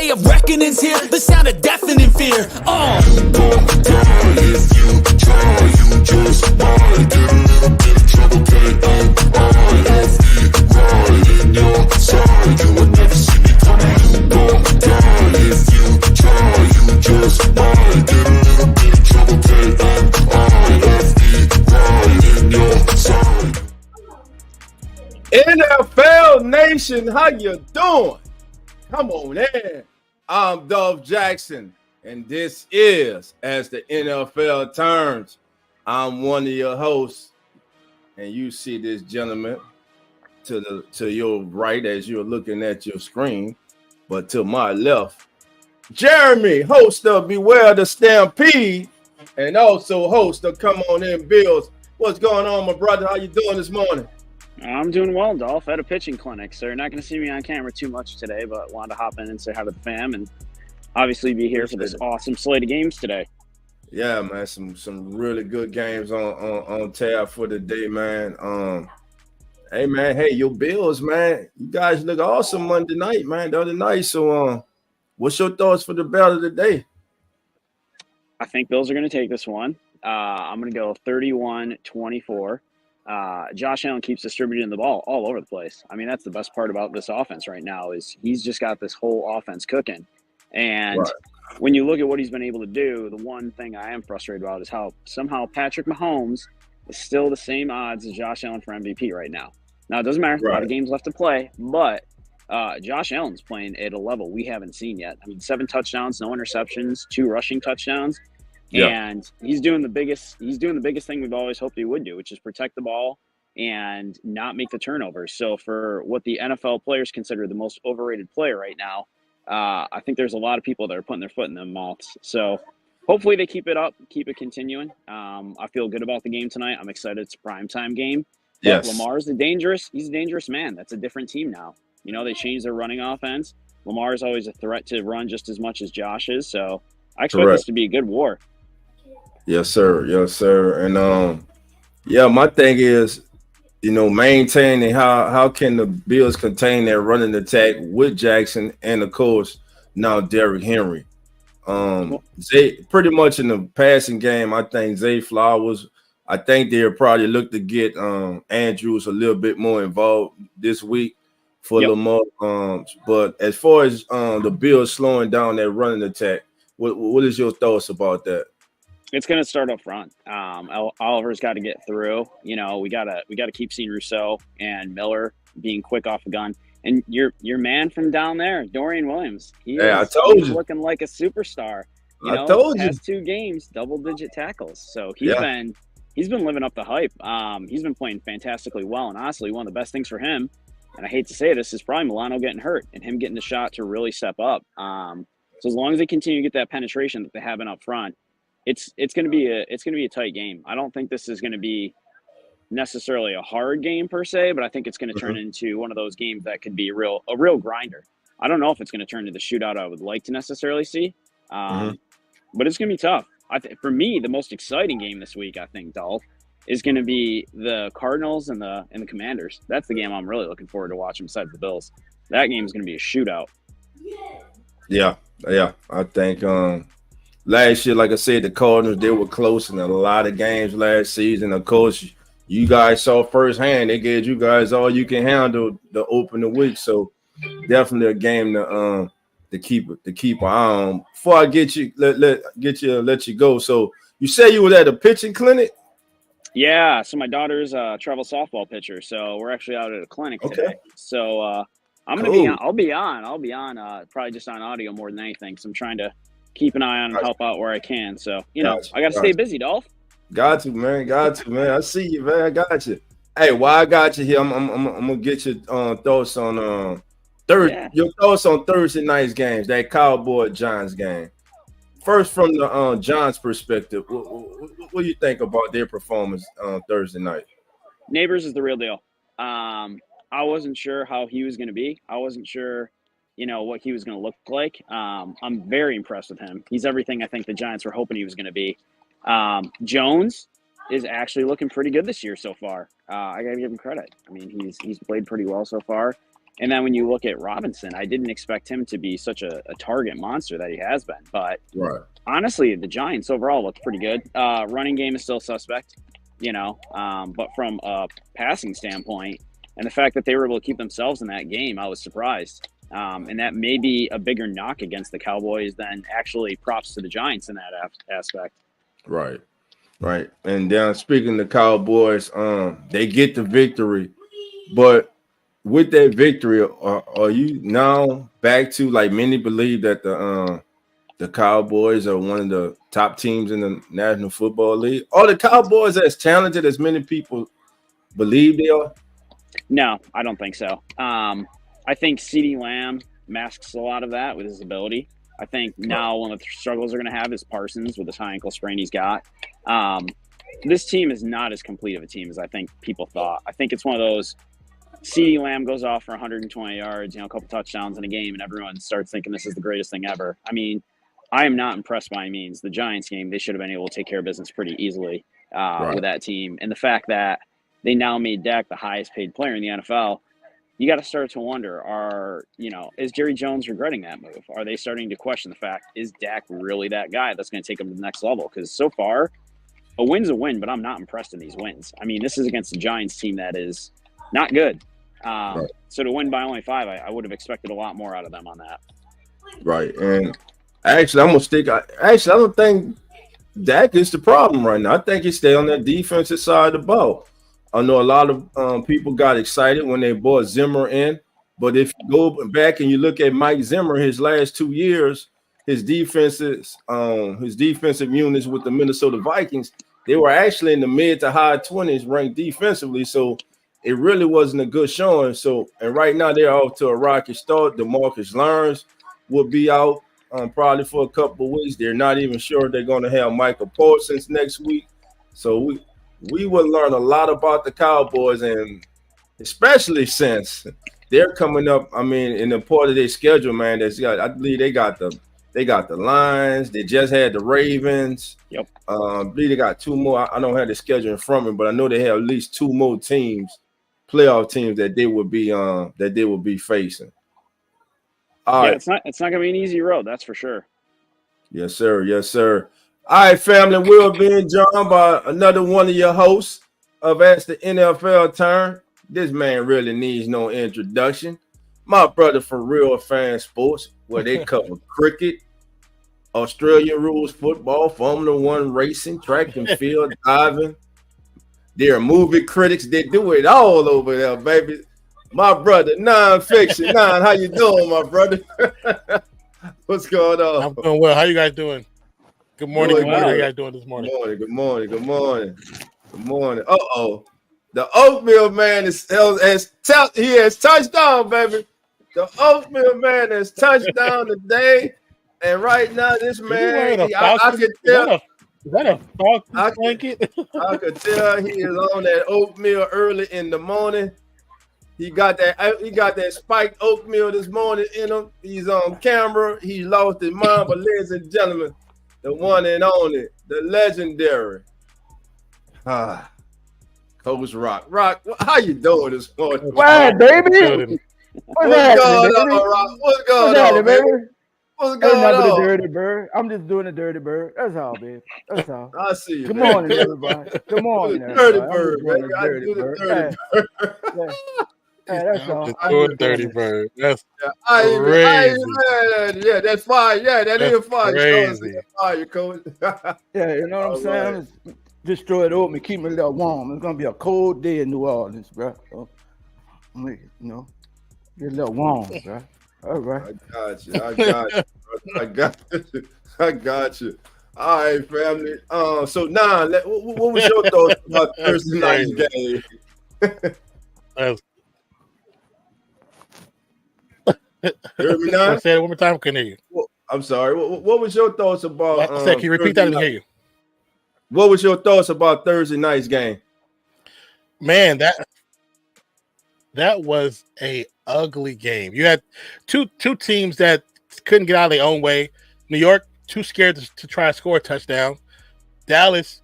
day of reckoning's here. The sound of deafening fear. You gon' die if you try. You just might get a little bit of trouble. K-O-I-F-E, right in your side. You would never see me coming. You gon' die if you try. You just might get a little bit of trouble. K-O-I-F-E, right in your side. NFL Nation, how you doing? Come on in. I'm Dolph Jackson, and this is As the NFL Turns. I'm one of your hosts, and you see this gentleman to your right as you're looking at your screen, but to my left, Jeremy, host of Beware the Stampede, and also host of Come On In Bills. What's going on, my brother? How you doing this morning? I'm doing well, Dolph. At a pitching clinic, so you're not going to see me on camera too much today, but wanted to hop in and say hi to the fam and obviously be here for this awesome slate of games today. Yeah, man, some really good games on tab for the day, man. Hey, your Bills, man. You guys look awesome Monday night, man, the other night. So, what's your thoughts for the battle of the day? I think Bills are going to take this one. I'm going to go 31-24. Josh Allen keeps distributing the ball all over the place. I mean, that's the best part about this offense right now is he's just got this whole offense cooking. And when you look at what he's been able to do, the one thing I am frustrated about is how somehow Patrick Mahomes is still the same odds as Josh Allen for MVP right now. Now, it doesn't matter. A lot of games left to play, but Josh Allen's playing at a level we haven't seen yet. I mean, 7 touchdowns, no interceptions, 2 rushing touchdowns. Yeah. And he's doing the biggest thing we've always hoped he would do, which is protect the ball and not make the turnovers. So for what the NFL players consider the most overrated player right now, I think there's a lot of people that are putting their foot in their mouths. So hopefully they keep it up, keep it continuing. I feel good about the game tonight. I'm excited. It's a primetime game. But Yes. Lamar's he's a dangerous man. That's a different team now. You know, they changed their running offense. Lamar is always a threat to run just as much as Josh is. So I expect this to be a good war. Yes, sir. Yes, sir. And my thing is, maintaining how can the Bills contain their running attack with Jackson and of course now Derrick Henry. Zay pretty much in the passing game, I think Zay Flowers, I think they'll probably look to get Andrews a little bit more involved this week for Lamar. But as far as the Bills slowing down their running attack, what is your thoughts about that? It's going to start up front. Oliver's got to get through. You know, we gotta keep seeing Rousseau and Miller being quick off the gun. And your man from down there, Dorian Williams, he's looking like a superstar. Past 2 games, double-digit tackles. So he's been living up the hype. He's been playing fantastically well, and honestly, one of the best things for him, and I hate to say this, is probably Milano getting hurt and him getting the shot to really step up. So as long as they continue to get that penetration that they have in up front, it's going to be a tight game. I don't think this is going to be necessarily a hard game per se, but I think it's going to turn into one of those games that could be a real grinder. I don't know if it's going to turn into the shootout I would like to necessarily see, but it's going to be tough. For me, the most exciting game this week, I think, Dolph, is going to be the Cardinals and the Commanders. That's the game I'm really looking forward to watching besides the Bills. That game is going to be a shootout. Yeah. I think last year, like I said, the Cardinals, they were close in a lot of games last season. Of course, you guys saw firsthand, they gave you guys all you can handle to open the week. So definitely a game to keep an eye on. Before I get you, let you go. So you say you were at a pitching clinic? Yeah. So my daughter's a travel softball pitcher. So we're actually out at a clinic today. So I'm gonna be on. I'll be on. Probably just on audio more than anything. Because I'm trying to keep an eye on and help out where I can. So, I got to stay busy, Dolph. Got to, man. I see you, man. I got you. Hey, while I got you here, I'm going to get your thoughts on your thoughts on Thursday night's games, that Cowboy-Giants game. First, from the Giants' perspective, what do you think about their performance Thursday night? Neighbors is the real deal. I wasn't sure how he was going to be. I wasn't sure what he was going to look like. I'm very impressed with him. He's everything I think the Giants were hoping he was going to be. Jones is actually looking pretty good this year so far. I got to give him credit. I mean, he's played pretty well so far. And then when you look at Robinson, I didn't expect him to be such a target monster that he has been. But Right. honestly, the Giants overall look pretty good. Running game is still suspect, but from a passing standpoint and the fact that they were able to keep themselves in that game, I was surprised. And that may be a bigger knock against the Cowboys than actually props to the Giants in that aspect. Right. Right. And then speaking of the Cowboys, they get the victory, but with that victory, are you now back to, like, many believe that the Cowboys are one of the top teams in the National Football League? Are the Cowboys as talented as many people believe they are? No, I don't think so. I think CeeDee Lamb masks a lot of that with his ability. I think now one of the struggles they're going to have is Parsons with this high ankle sprain he's got. This team is not as complete of a team as I think people thought. I think it's one of those CeeDee Lamb goes off for 120 yards, a couple touchdowns in a game, and everyone starts thinking this is the greatest thing ever. I mean, I am not impressed by any means. The Giants game, they should have been able to take care of business pretty easily with that team. And the fact that they now made Dak the highest paid player in the NFL, you got to start to wonder, is Jerry Jones regretting that move? Are they starting to question the fact, is Dak really that guy that's going to take him to the next level? Because so far, a win's a win, but I'm not impressed in these wins. I mean, this is against the Giants team that is not good. So to win by only 5, I would have expected a lot more out of them on that. Right. And actually, I'm going to stick. I don't think Dak is the problem right now. I think he stay on that defensive side of the ball. I know a lot of people got excited when they brought Zimmer in, but if you go back and you look at Mike Zimmer, his last 2 years, his defensive units with the Minnesota Vikings, they were actually in the mid to high 20s ranked defensively. So it really wasn't a good showing. So, and right now they're off to a rocky start. DeMarcus Lawrence will be out probably for a couple of weeks. They're not even sure they're going to have Michael Parsons next week. So we will learn a lot about the Cowboys, and especially since they're coming up. I mean, in the part of their schedule, man, I believe they got the Lions. They just had the Ravens. Yep. I believe they got 2 more. I don't have the schedule in front of me, but I know they have at least 2 more teams, playoff teams that they will be facing. All right. It's not going to be an easy road, that's for sure. Yes, sir. Yes, sir. All right, family. We're being joined by another one of your hosts of Ask the NFL Turn. This man really needs no introduction. My brother for Real Fan Sports, where they cover cricket, Australian rules football, Formula One racing, track and field, diving. They're movie critics. They do it all over there, baby. My brother, Nonfiction. How you doing, my brother? What's going on? I'm doing well. How you guys doing? Good morning. Good morning. How you guys doing this morning? Good morning. Uh-oh. The oatmeal man has touched down, baby. The oatmeal man has touched down today. And right now, this man, I could tell. Is that a Falcons blanket? I could tell he is on that oatmeal early in the morning. He got that spiked oatmeal this morning in him. He's on camera. He lost his mind, but ladies and gentlemen, the one and only, the legendary, Coach Rock. Rock, how you doing this morning? What, baby? What's going on, Rock? What's going on, baby? What's going on? The dirty bird. I'm just doing the dirty bird. That's all, baby. That's all. I see you. Good morning, everybody. Good morning, dirty bird, baby. I do the dirty bird. Yeah, that's all. Doing dirty bird. That's crazy. Yeah, that's fire. Yeah, that is fire. Crazy. Fire, Coach. Yeah, you know what I'm saying? Right. Destroy it oatmeal, keep me a little warm. It's gonna be a cold day in New Orleans, bro. So, get a little warm, bro. All right. I got you. All right, family. So now, what was your thoughts about Thursday night's game? Hear me now? Say it one more time. I couldn't hear you. Well, I'm sorry. What was your thoughts about? Can you repeat that? I didn't hear you. What was your thoughts about Thursday night's game? Man, that was a ugly game. You had two teams that couldn't get out of their own way. New York, too scared to try to score a touchdown. Dallas,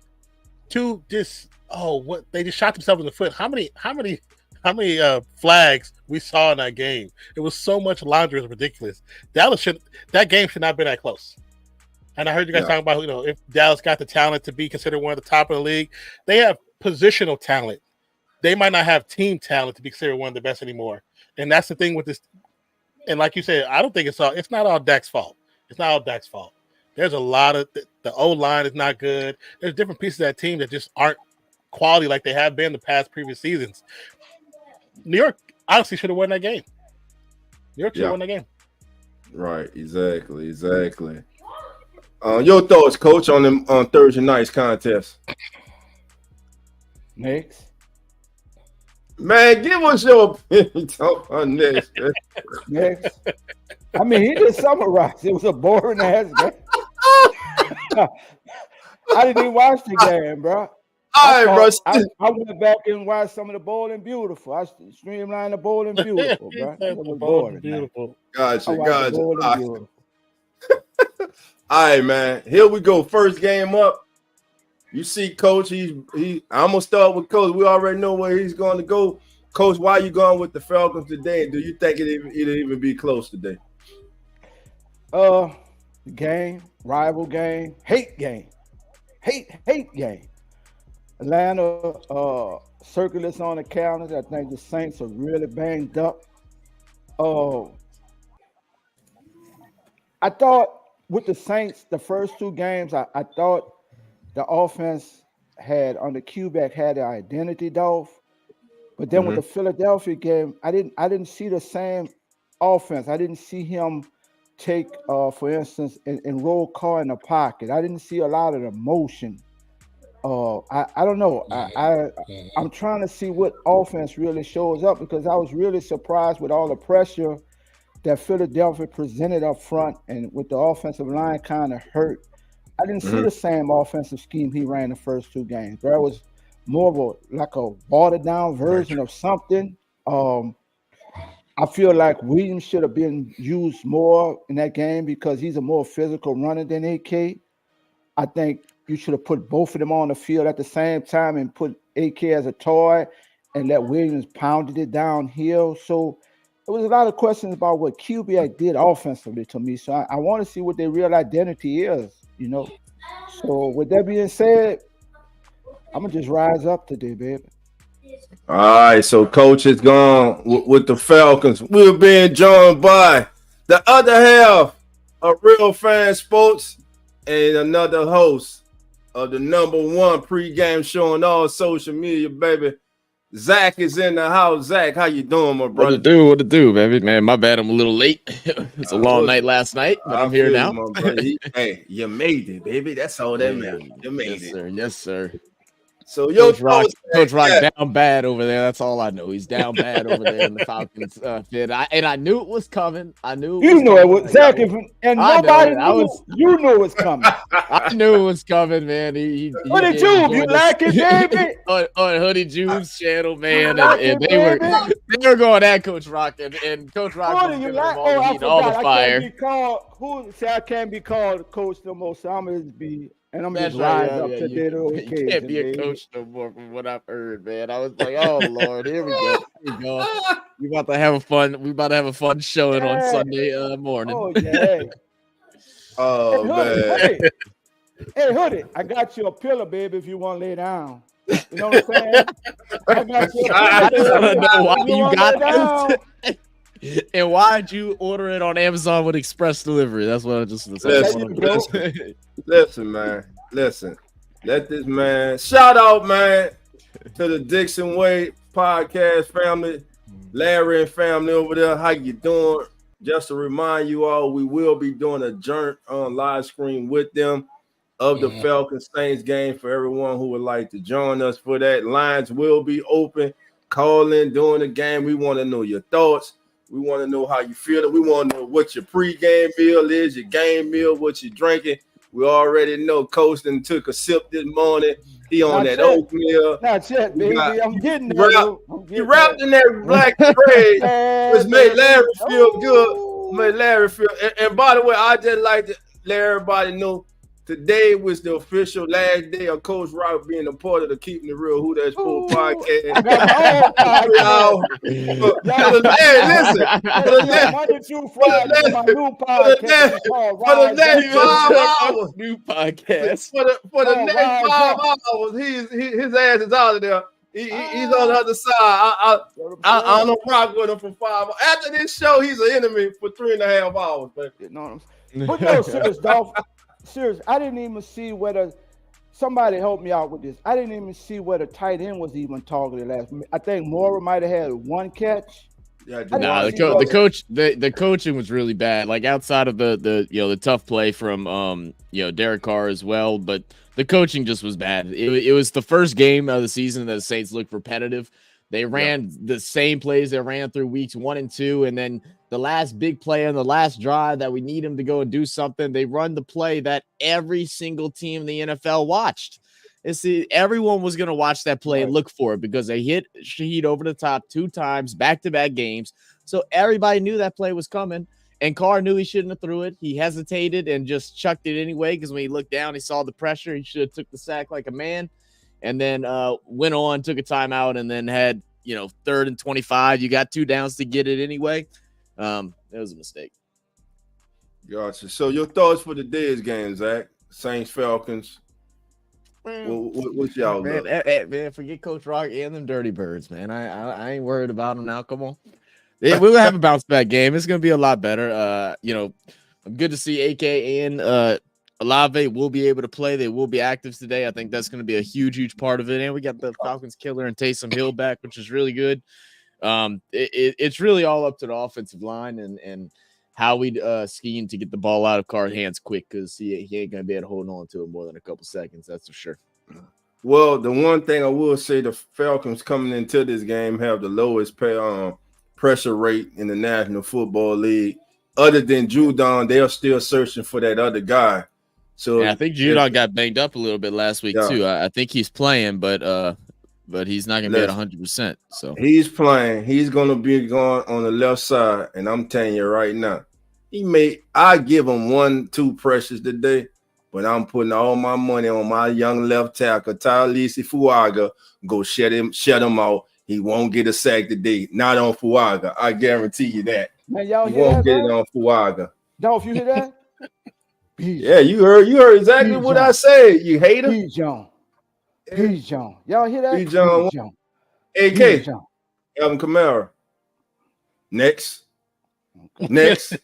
they just shot themselves in the foot. How many flags we saw in that game. It was so much laundry. It was ridiculous. That game should not have been that close. And I heard you guys talking about, if Dallas got the talent to be considered one of the top of the league, they have positional talent. They might not have team talent to be considered one of the best anymore. And that's the thing with this. And like you said, I don't think it's not all Dak's fault. It's not all Dak's fault. There's a lot of the O-line is not good. There's different pieces of that team that just aren't quality like they have been the past previous seasons. New York honestly should have won that game. New York should have won that game. Right, exactly. Your thoughts, Coach, on Thursday night's contest? Next. Man, give us your opinion on this. Next. I mean, he just summarized. It was a boring ass game. I didn't even watch the game, bro. All right, bro. I went back and watched some of the Bowling Beautiful. I streamlined the Bowling Beautiful, bro. It was boring. Beautiful. Gotcha. All right, man. Here we go. First game up. You see, Coach. I'm gonna start with Coach. We already know where he's going to go. Coach, why are you going with the Falcons today? Do you think it'll even be close today? Game, rival game, hate game. Atlanta circulars on the calendar. I think the Saints are really banged up. I thought with the Saints, the first two games, I thought the offense had under Quebec had an identity, Dolph. But then with the Philadelphia game, I didn't see the same offense. I didn't see him take, for instance, and roll Carr in the pocket. I didn't see a lot of the motion. I don't know. I'm trying to see what offense really shows up because I was really surprised with all the pressure that Philadelphia presented up front and with the offensive line kind of hurt. I didn't see the same offensive scheme he ran the first two games. Bro, it was more of like a watered down version of something. I feel like Williams should have been used more in that game because he's a more physical runner than AK. I think you should have put both of them on the field at the same time and put AK as a toy and let Williams pounded it downhill. So there was a lot of questions about what QB did offensively to me. So I want to see what their real identity is, So with that being said, I'm going to just rise up today, baby. All right, so Coach is gone with the Falcons. We're being joined by the other half of Real Fan Sports and another host of the #1 pregame show on all social media, baby. Zach is in the house. Zach, how you doing, my brother? What to do, baby? Man, my bad. I'm a little late. It's a long night last night, but I'm here now. Hey, you made it, baby. That's all that matters. You made it. Yes, sir. So Coach Rock down bad over there. That's all I know. He's down bad over there in the Falcons pit. I knew it was coming. I knew it was Zach, and nobody knew. You knew it was coming. I knew it was coming, man. Hoodie Jube, you like it, baby? on Hoodie Jube's channel, man, and they were going at Coach Rock, and Coach Rock was giving them all the fire. I can't be called coach no more. So I'm gonna be. And I'm just rise up to that occasion. You can't be a coach no more from what I've heard, man. I was like, oh Lord, here we go. We about to have a fun showing on Sunday morning. Oh yeah. Oh man. Hey, Hoodie, I got you a pillow, baby, if you want to lay down. You know what I'm saying? I got you a pillow. I just want to know why you got this. And why'd you order it on Amazon with express delivery? That's what I just Listen, man. Listen. Let this man shout out, man, to the Dixon Way podcast family, Larry and family over there. How you doing? Just to remind you all, we will be doing a joint on live stream with them of the Falcons Saints game for everyone who would like to join us for that. Lines will be open. Call in during the game. We want to know your thoughts. We want to know how you feel. We want to know what your pregame meal is, your game meal, what you're drinking. We already know Coach done took a sip this morning. He on that oatmeal. Not yet, baby. I'm getting there. You wrapped in that black bread, which made Larry feel good. Made Larry feel. And by the way, I just like to let everybody know Today was the official last day of Coach Rock being a part of the Keeping It Real Who That's Full podcast. I got my own podcast. Hey, listen. Monday through Friday for my new podcast. It's called For the Rise next Up. 5 hours. New podcast. For the Oh, next Rise 5 Up. hours, his ass is out of there. He's on the other side. I don't rock with him for 5 hours. After this show, he's an enemy for 3.5 hours. But You know what I'm saying? But no, serious, Dolph. Serious. I didn't even see whether somebody helped me out with this. I didn't even see whether tight end was even targeted last. I think Mora might have had one catch. yeah, Nah, the coaching was really bad. Like outside of the tough play from Derek Carr as well, but the coaching just was bad. It was the first game of the season that the Saints looked repetitive. They ran the same plays they ran through weeks 1 and 2, and then the last big play on the last drive that we need him to go and do something, they run the play that every single team in the NFL watched. Everyone was going to watch that play and look for it because they hit Shaheed over the top 2 times, back-to-back games. So everybody knew that play was coming, and Carr knew he shouldn't have threw it. He hesitated and just chucked it anyway because when he looked down, he saw the pressure. He should have took the sack like a man. And then went on, took a timeout, and then had 3rd and 25. You got 2 downs to get it anyway. It was a mistake. Gotcha. So your thoughts for today's game, Zach? Saints Falcons. What's y'all man, forget Coach Rock and them Dirty Birds, man. I ain't worried about them now. Come on, we'll have a bounce back game. It's gonna be a lot better. I'm good to see AK and Olave will be able to play. They will be active today. I think that's going to be a huge part of it. And we got the Falcons killer and Taysom Hill back, which is really good. It's really all up to the offensive line and how we scheme to get the ball out of Carr's hands quick because he ain't going to be able to hold on to it more than a couple seconds. That's for sure. Well, the one thing I will say, the Falcons coming into this game have the lowest pressure rate in the National Football League. Other than Judon, they are still searching for that other guy. So yeah, I think Judon got banged up a little bit last week too. I think he's playing, but he's not going to be at 100%. So he's playing. He's going to be going on the left side, and I'm telling you right now, I give him 1-2 pressures today, but I'm putting all my money on my young left tackle, Talisi Fuaga. Go shut him out. He won't get a sack today. Not on Fuaga. I guarantee you that. Man, y'all he hear won't that, get man? it on Fuaga. Dolph, you hear that? Yeah, you heard exactly what I said. You hater. John. Y'all hear that? John. AK. Alvin Kamara. Next. Next.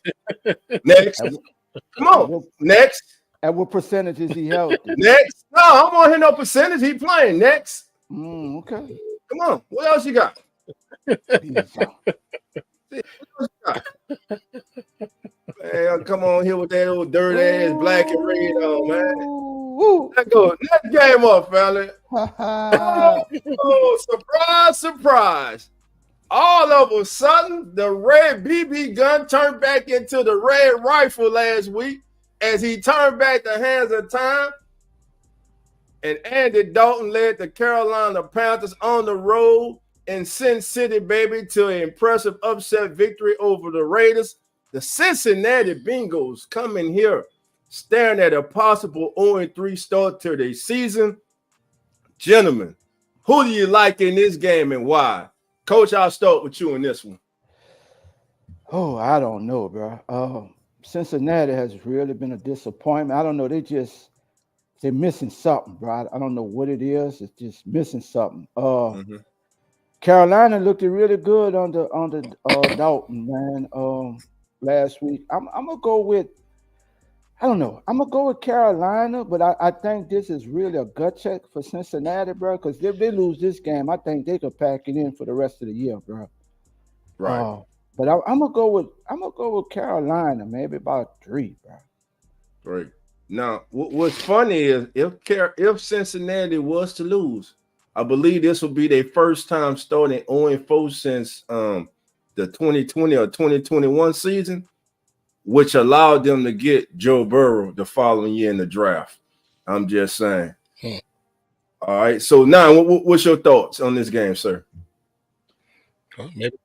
Come on. Next. At what percentage is he healthy? Next. No, I don't want to hear no percentage. He playing. Next. Okay. Come on. What else you got? Man, come on here with that old dirty ass black and red on, man. Let's go. Next game up, fella. Surprise. All of a sudden, the red BB gun turned back into the red rifle last week as he turned back the hands of time. And Andy Dalton led the Carolina Panthers on the road in Sin City, baby, to an impressive upset victory over the Raiders. The Cincinnati Bengals coming here staring at a possible 0-3 start to their season. Gentlemen, who do you like in this game and why? Coach, I'll start with you in this one. Oh, I don't know, bro. Cincinnati has really been a disappointment. I don't know. They're missing something, bro. I don't know what it is. It's just missing something. Carolina looked really good under Dalton, man. Last week, I'm gonna go with. I don't know. I'm gonna go with Carolina, but I think this is really a gut check for Cincinnati, bro. Because if they lose this game, I think they could pack it in for the rest of the year, bro. Right. But I'm gonna go with Carolina, maybe about 3, bro. Right. Now, what's funny is if Cincinnati was to lose, I believe this will be their first time starting 0-4 since the 2020 or 2021 season, which allowed them to get Joe Burrow the following year in the draft. I'm just saying. All right. So now, what's your thoughts on this game, sir? Maybe.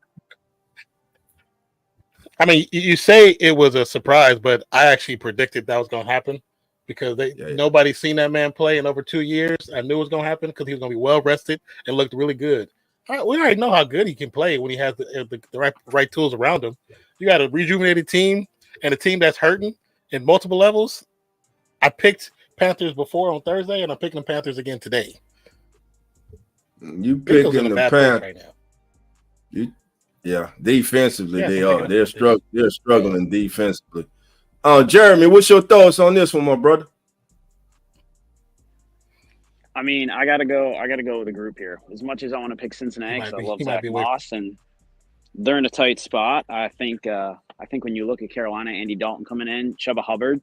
I mean, you say it was a surprise, but I actually predicted that was going to happen. because nobody's seen that man play in over 2 years. I knew it was going to happen because he was going to be well rested and looked really good. We already know how good he can play when he has the right tools around him. You got a rejuvenated team and a team that's hurting in multiple levels. I picked Panthers before on Thursday, and I'm picking the Panthers again today. You picking the Panthers right now? Defensively they are. They're struggling defensively. Jeremy, what's your thoughts on this one, my brother? I mean, I gotta go with the group here. As much as I want to pick Cincinnati, because I love Zach Moss, and they're in a tight spot. I think when you look at Carolina, Andy Dalton coming in, Chuba Hubbard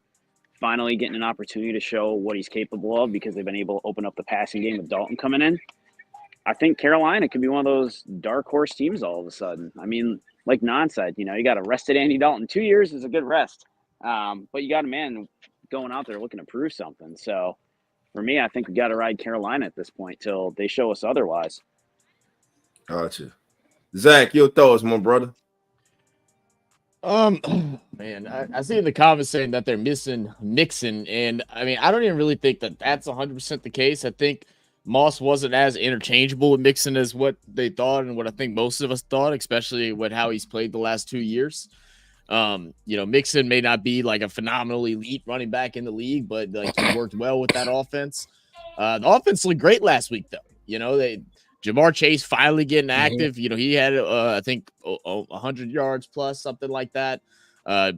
finally getting an opportunity to show what he's capable of because they've been able to open up the passing game with Dalton coming in. I think Carolina could be one of those dark horse teams all of a sudden. I mean, like Nan said, you got a rested Andy Dalton. 2 years is a good rest, but you got a man going out there looking to prove something. So. For me, I think we got to ride Carolina at this point till they show us otherwise. Gotcha. Zach, your thoughts, my brother? Man, I see in the comments saying that they're missing Mixon, and I mean, I don't even really think that that's 100% the case. I think Moss wasn't as interchangeable with Mixon as what they thought and what I think most of us thought, especially with how he's played the last 2 years. Mixon may not be like a phenomenal elite running back in the league, but like he worked well with that offense. The offense looked great last week, though. Jamar Chase finally getting active. He had I think 100 yards plus, something like that.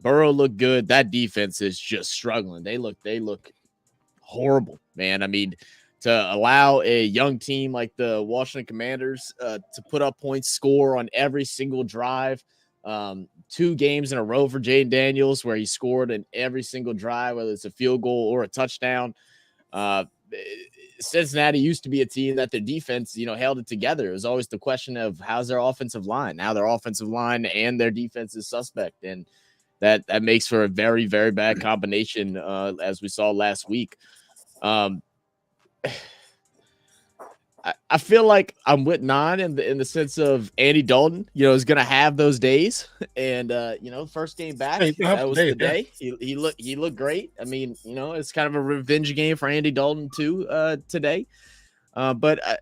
Burrow looked good. That defense is just struggling. They look horrible, man. I mean, to allow a young team like the Washington Commanders to put up points, score on every single drive. 2 games in a row for Jaden Daniels where he scored in every single drive, whether it's a field goal or a touchdown. Cincinnati used to be a team that their defense, held it together. It was always the question of how's their offensive line. Now their offensive line and their defense is suspect, and that makes for a very, very bad combination, as we saw last week. I feel like I'm with Nan in the sense of Andy Dalton, is going to have those days. And, first game back, that was the day. He looked great. I mean, it's kind of a revenge game for Andy Dalton too today. But I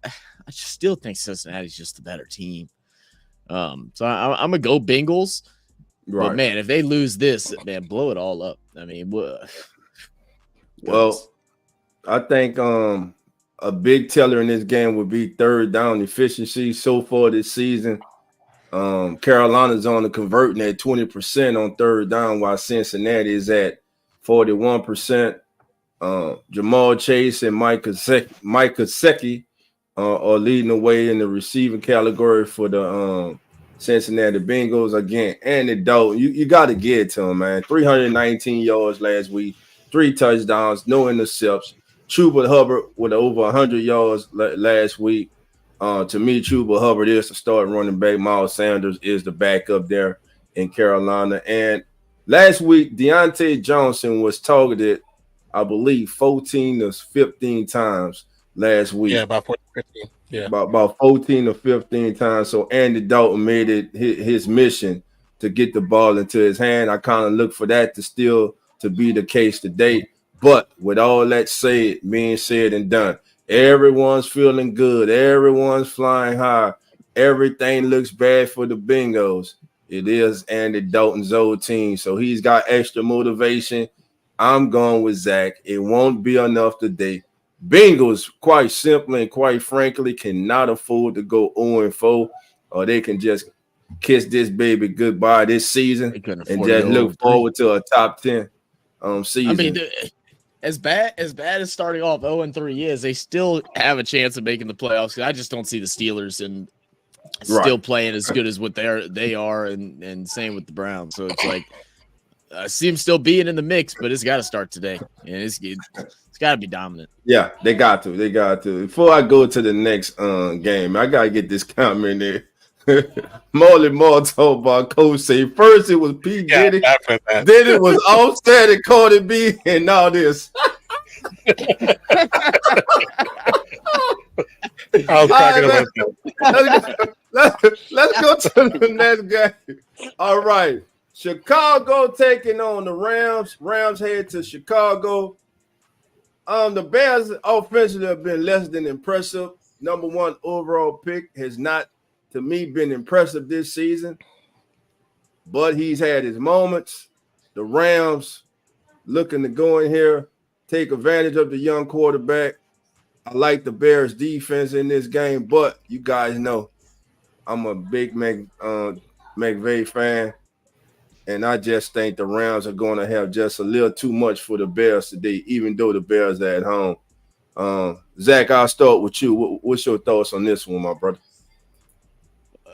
just still think Cincinnati's just the better team. So I'm going to go Bengals. Right. But, man, if they lose this, man, blow it all up. I mean, well, I think a big teller in this game would be third down efficiency so far this season. Carolina's on the converting at 20% on third down, while Cincinnati is at 41%. Jamal Chase and Mike Gesicki are leading the way in the receiving category for the Cincinnati Bengals. Again, Andy Dalton, you got to get it to him, man. 319 yards last week, 3 touchdowns, no interceptions. Chuba Hubbard with over 100 yards last week. To me, Chuba Hubbard is the starting running back. Miles Sanders is the backup there in Carolina. And last week, Deontay Johnson was targeted, I believe, 14 to 15 times last week. Yeah, about 14, 15. Yeah, about 14 to 15 times. So Andy Dalton made it his mission to get the ball into his hand. I kind of look for that to be the case today. But with all that being said and done, everyone's feeling good. Everyone's flying high. Everything looks bad for the Bengals. It is Andy Dalton's old team, so he's got extra motivation. I'm going with Zach. It won't be enough today. Bengals, quite simply and quite frankly, cannot afford to go 0-4, or they can just kiss this baby goodbye this season and just look forward to a top 10 season. I mean, as bad as starting off 0-3 is, they still have a chance of making the playoffs. I just don't see the Steelers and still playing as good as what they are, and same with the Browns. So it's like I see them still being in the mix, but it's got to start today, and it's got to be dominant. Yeah, they got to. Before I go to the next game, I gotta get this comment there. Marley Moore talked about Coach say first it was P. Diddy, then it was Offset and Cardi B, and now this. I was cracking up. Let's go to the next game. All right. Chicago taking on the Rams. Rams head to Chicago. The Bears offensively have been less than impressive. Number one overall pick has not, to me, been impressive this season. But he's had his moments. The Rams looking to go in here, take advantage of the young quarterback. I like the Bears defense in this game, but you guys know I'm a big McVay fan, and I just think the Rams are going to have just a little too much for the Bears today, even though the Bears are at home. Zach, I'll start with you. What's your thoughts on this one, my brother?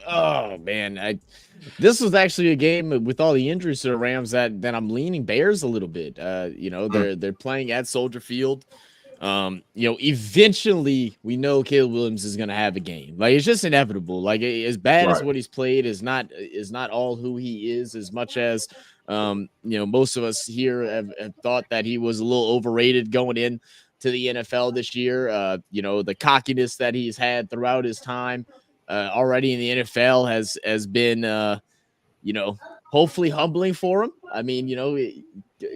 Oh man, this was actually a game with all the injuries to the Rams that I'm leaning Bears a little bit. They're playing at Soldier Field. Eventually we know Caleb Williams is going to have a game. Like, it's just inevitable. Like, as bad as what he's played is not all who he is, as much as most of us here have thought that he was a little overrated going in to the NFL this year. The cockiness that he's had throughout his time already in the NFL has been hopefully humbling for him. I mean,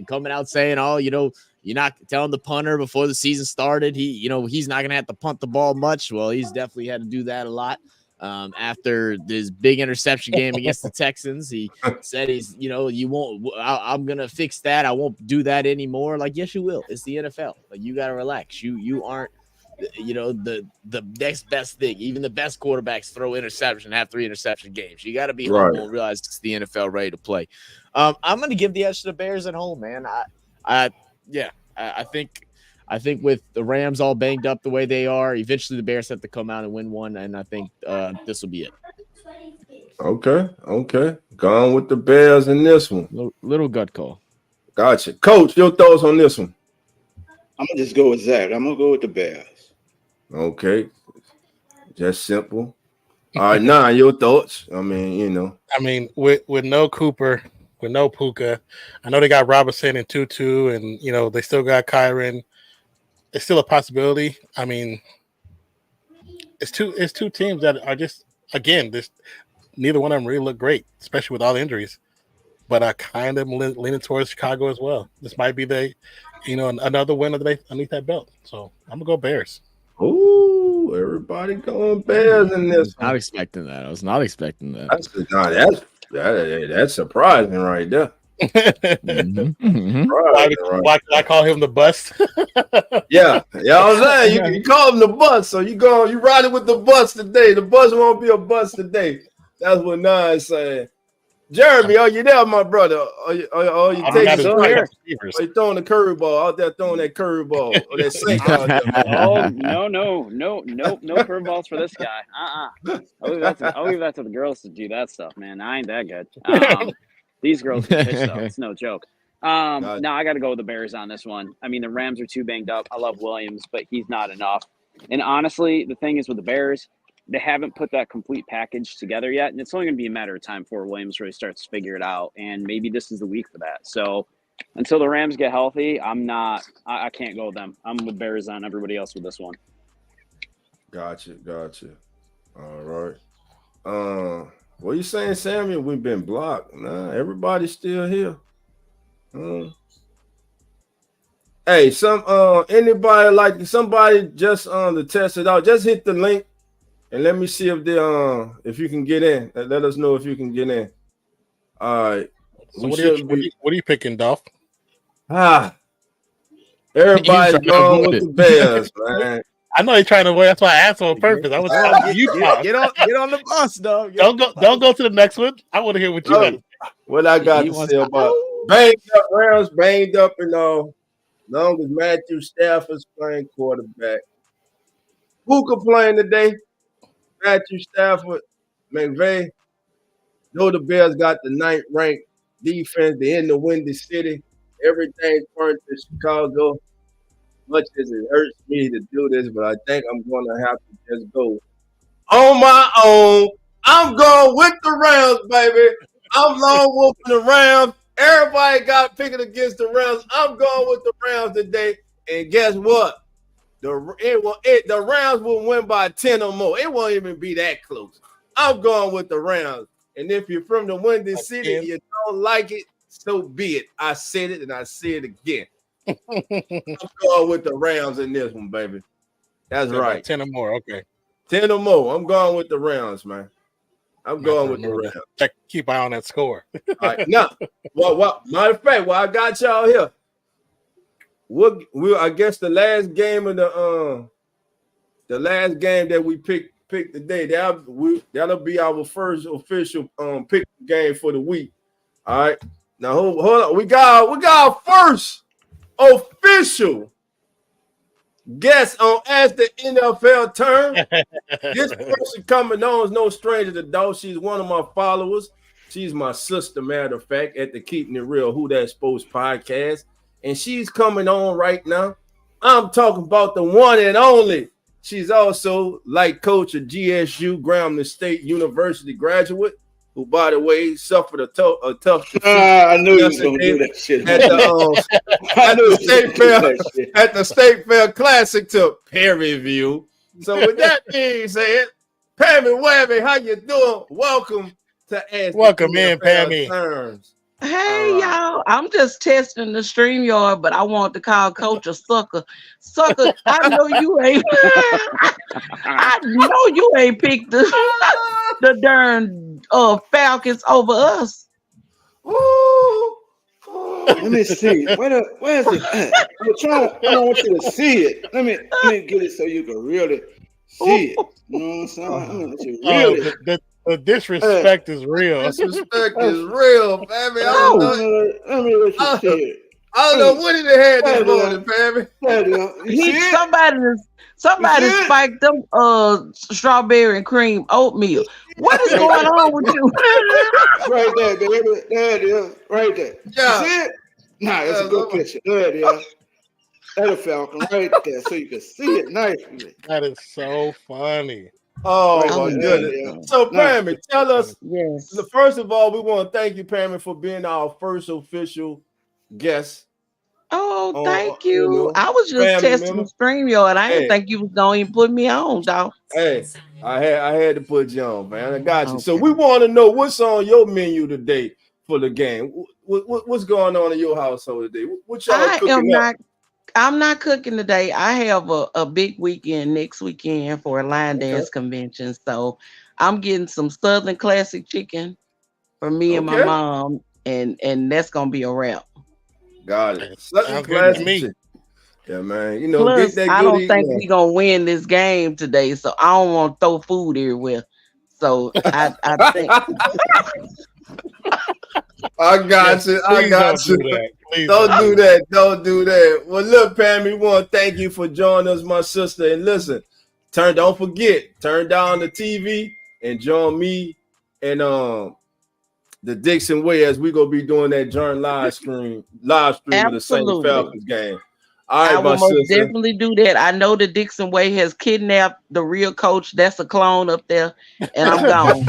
coming out saying, "Oh, you're not telling the punter before the season started. He's not going to have to punt the ball much." Well, he's definitely had to do that a lot. After this big interception game against the Texans, he said you won't, I'm going to fix that. I won't do that anymore. Like, yes, you will. It's the NFL. Like, you got to relax. You aren't, the next best thing. Even the best quarterbacks throw interception, have 3 interception games. You got to be humble and realize it's the NFL, ready to play. I'm going to give the edge to the Bears at home, man. I think with the Rams all banged up the way they are, eventually the Bears have to come out and win one, and I think this will be it. Okay. Gone with the Bears in this one. Little gut call. Gotcha. Coach, your thoughts on this one? I'm going to just go with Zach. I'm going to go with the Bears. Okay. Just simple. All right, now your thoughts. I mean, with no Cooper, with no Puka, I know they got Robinson and Tutu, and they still got Kyron. It's still a possibility. I mean, it's two teams that are just, again, neither one of them really look great, especially with all the injuries. But I kind of leaning towards Chicago as well. This might be another win underneath that belt. So I'm gonna go Bears. Oh, everybody going Bears in this. I was not expecting that. That's surprising right there. Why can I call him the bust? Yeah, I'm saying you call him the bust, so you riding with the bust today. The bust won't be a bust today. That's what Nine's saying. Jeremy, are you there, my brother? Are you taking some here? Are you throwing the curveball out there, throwing that curveball or that sink out there? Oh, no curveballs for this guy. I'll leave that to the girls to do that stuff, man. I ain't that good. These girls can pitch, though. It's no joke. No, I got to go with the Bears on this one. I mean, the Rams are too banged up. I love Williams, but he's not enough. And honestly, the thing is with the Bears, they haven't put that complete package together yet, and it's only going to be a matter of time before Williams really starts to figure it out, and maybe this is the week for that. So until the Rams get healthy, I can't go with them. I'm with Bears on everybody else with this one. Gotcha. All right. What you saying, Samuel? We've been blocked. Nah, everybody's still here. Hey, anybody somebody just to test it out, just hit the link. And let me see if you can get in. Let us know if you can get in. All right. So what are you picking, Dolph? Everybody's going with the Bears, man. I know you're trying to avoid. That's why I asked on purpose. I was trying to get on the bus, dog. Don't go to the next one. I want to hear what you got. What I got to say about banged up Rams, banged up and all. Long as Matthew Stafford's playing quarterback. Who could play today? Matthew Stafford, McVay. Though the Bears got the 9th ranked defense, they're in the Windy City. Everything turned to Chicago. Much as it hurts me to do this, but I think I'm going to have to just go on my own. I'm going with the Rams, baby. I'm lone wolfing the Rams. Everybody got picking against the Rams. I'm going with the Rams today. And guess what? The Rams will win by 10 or more. It won't even be that close. I'm going with the Rams. And if you're from the Windy City, you don't like it, so be it. I said it and I say it again. I'm going with the Rams in this one, baby. That's right. 10 or more. Okay. 10 or more. I'm going with the Rams, man. I'm going with the Rams. Check, keep eye on that score. All right. Now, matter of fact, while I got y'all here, I guess the last game of the last game that we picked today, that'll be our first official pick game for the week. All right. Now hold on. We got our first official guest on As the NFL Turns. This person coming on is no stranger to Dog. She's one of my followers. She's my sister, matter of fact, at the Keeping It Real Who That Sports podcast. And she's coming on right now. I'm talking about the one and only. She's also like coach of GSU, Grambling State University graduate, who, by the way, suffered a tough defeat. I knew you was going to do that shit. At the State Fair Classic to Perryview. So with that being said, Pammy Webby, how you doing? Welcome to Ask. Welcome in, Pammy. Turns. Hey, y'all. I'm just testing the StreamYard, but I want to call Coach a sucker. Sucker, I know you ain't. I know you ain't picked the darn Falcons over us. Let me see. Where's it at? I don't want you to see it. Let me get it so you can really see it. You know what I'm saying? I want you really. The disrespect is real. Disrespect is real, Pammy. Let me let you see it. I don't know what he had this morning, Pammy. Somebody spiked them strawberry and cream oatmeal. What is going on with you? Right there, baby. There it is. Right there. Yeah. You see it? Nah, that's a good picture. There it is. That's a Falcon right there, so you can see it nicely. That is so funny. Oh my goodness. So Pammy, tell us. Yes. First of all, we want to thank you, Pammy, for being our first official guest. Oh, thank you. I was just testing the StreamYard. I didn't think you was going to put me on, dog. Hey, I had to put you on, man. I got you. Okay. So we want to know what's on your menu today for the game. What's going on in your household today? What y'all cooking up? I'm not cooking today. I have a big weekend next weekend for a line dance convention. So I'm getting some Southern classic chicken for me and my mom, and that's gonna be a wrap. Got it. Southern classic chicken. Yeah, man. You know, plus, I don't think we're gonna win this game today, so I don't want to throw food everywhere. So I think I got you. Don't do that. Don't do that. Well, look, Pam, we want to thank you for joining us, my sister. And listen, don't forget, turn down the TV and join me and the Dixon Way as we gonna be doing that joint live stream of the St. Falcons game. All right, I will most definitely do that. I know the Dixon Way has kidnapped the real coach. That's a clone up there, and I'm gone.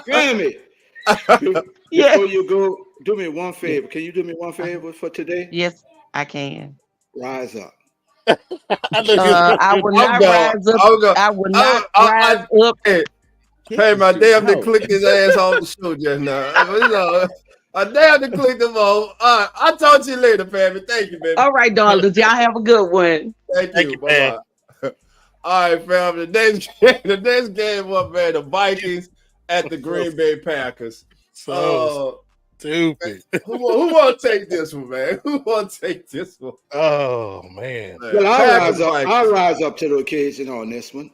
Pammy. Before you go, do me one favor. Can you do me one favor for today? Yes, I can. Rise up. I will not rise up. I will not rise up. Hey, my damn, they clicked his ass off the show just now. I damn to click them off. All right, I'll talk to you later, Pammy. Thank you, baby. All right, darlings. Y'all have a good one. Thank you. Bye-bye. All right, fam. The next game up, man. The Vikings at the Green Bay Packers. So stupid. Who want to take this one, man? Who want to take this one? Oh, man. Well, I'll rise up to the occasion on this one.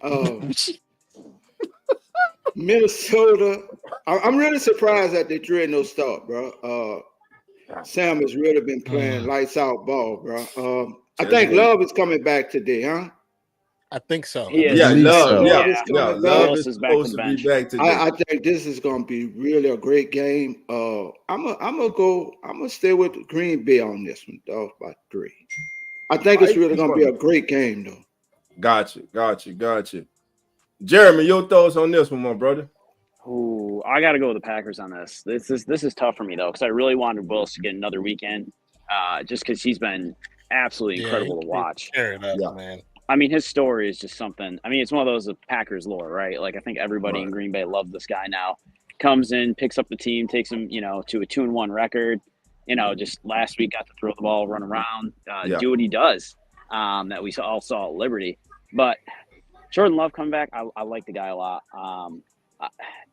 Minnesota. I'm really surprised that they drew no start, bro. Sam has really been playing lights out ball, bro. I think Love is coming back today, huh? I think so. Love is supposed to be back today. I think this is going to be really a great game. I'm gonna stay with Green Bay on this one, dog, by 3. I think it's really going to be a great game, though. Got you. Jeremy, your thoughts on this one, my brother? Ooh, I got to go with the Packers on this. This is tough for me though, because I really wanted Willis to get another weekend, just because he's been absolutely incredible to watch. Man. I mean, his story is just something. I mean, it's one of those of Packers lore, right? Like I think everybody in Green Bay loves this guy now. Comes in, picks up the team, takes him, to a 2-1 record. just last week got to throw the ball, run around, Yeah. do what he does that we all saw at Liberty. But Jordan Love coming back, I like the guy a lot.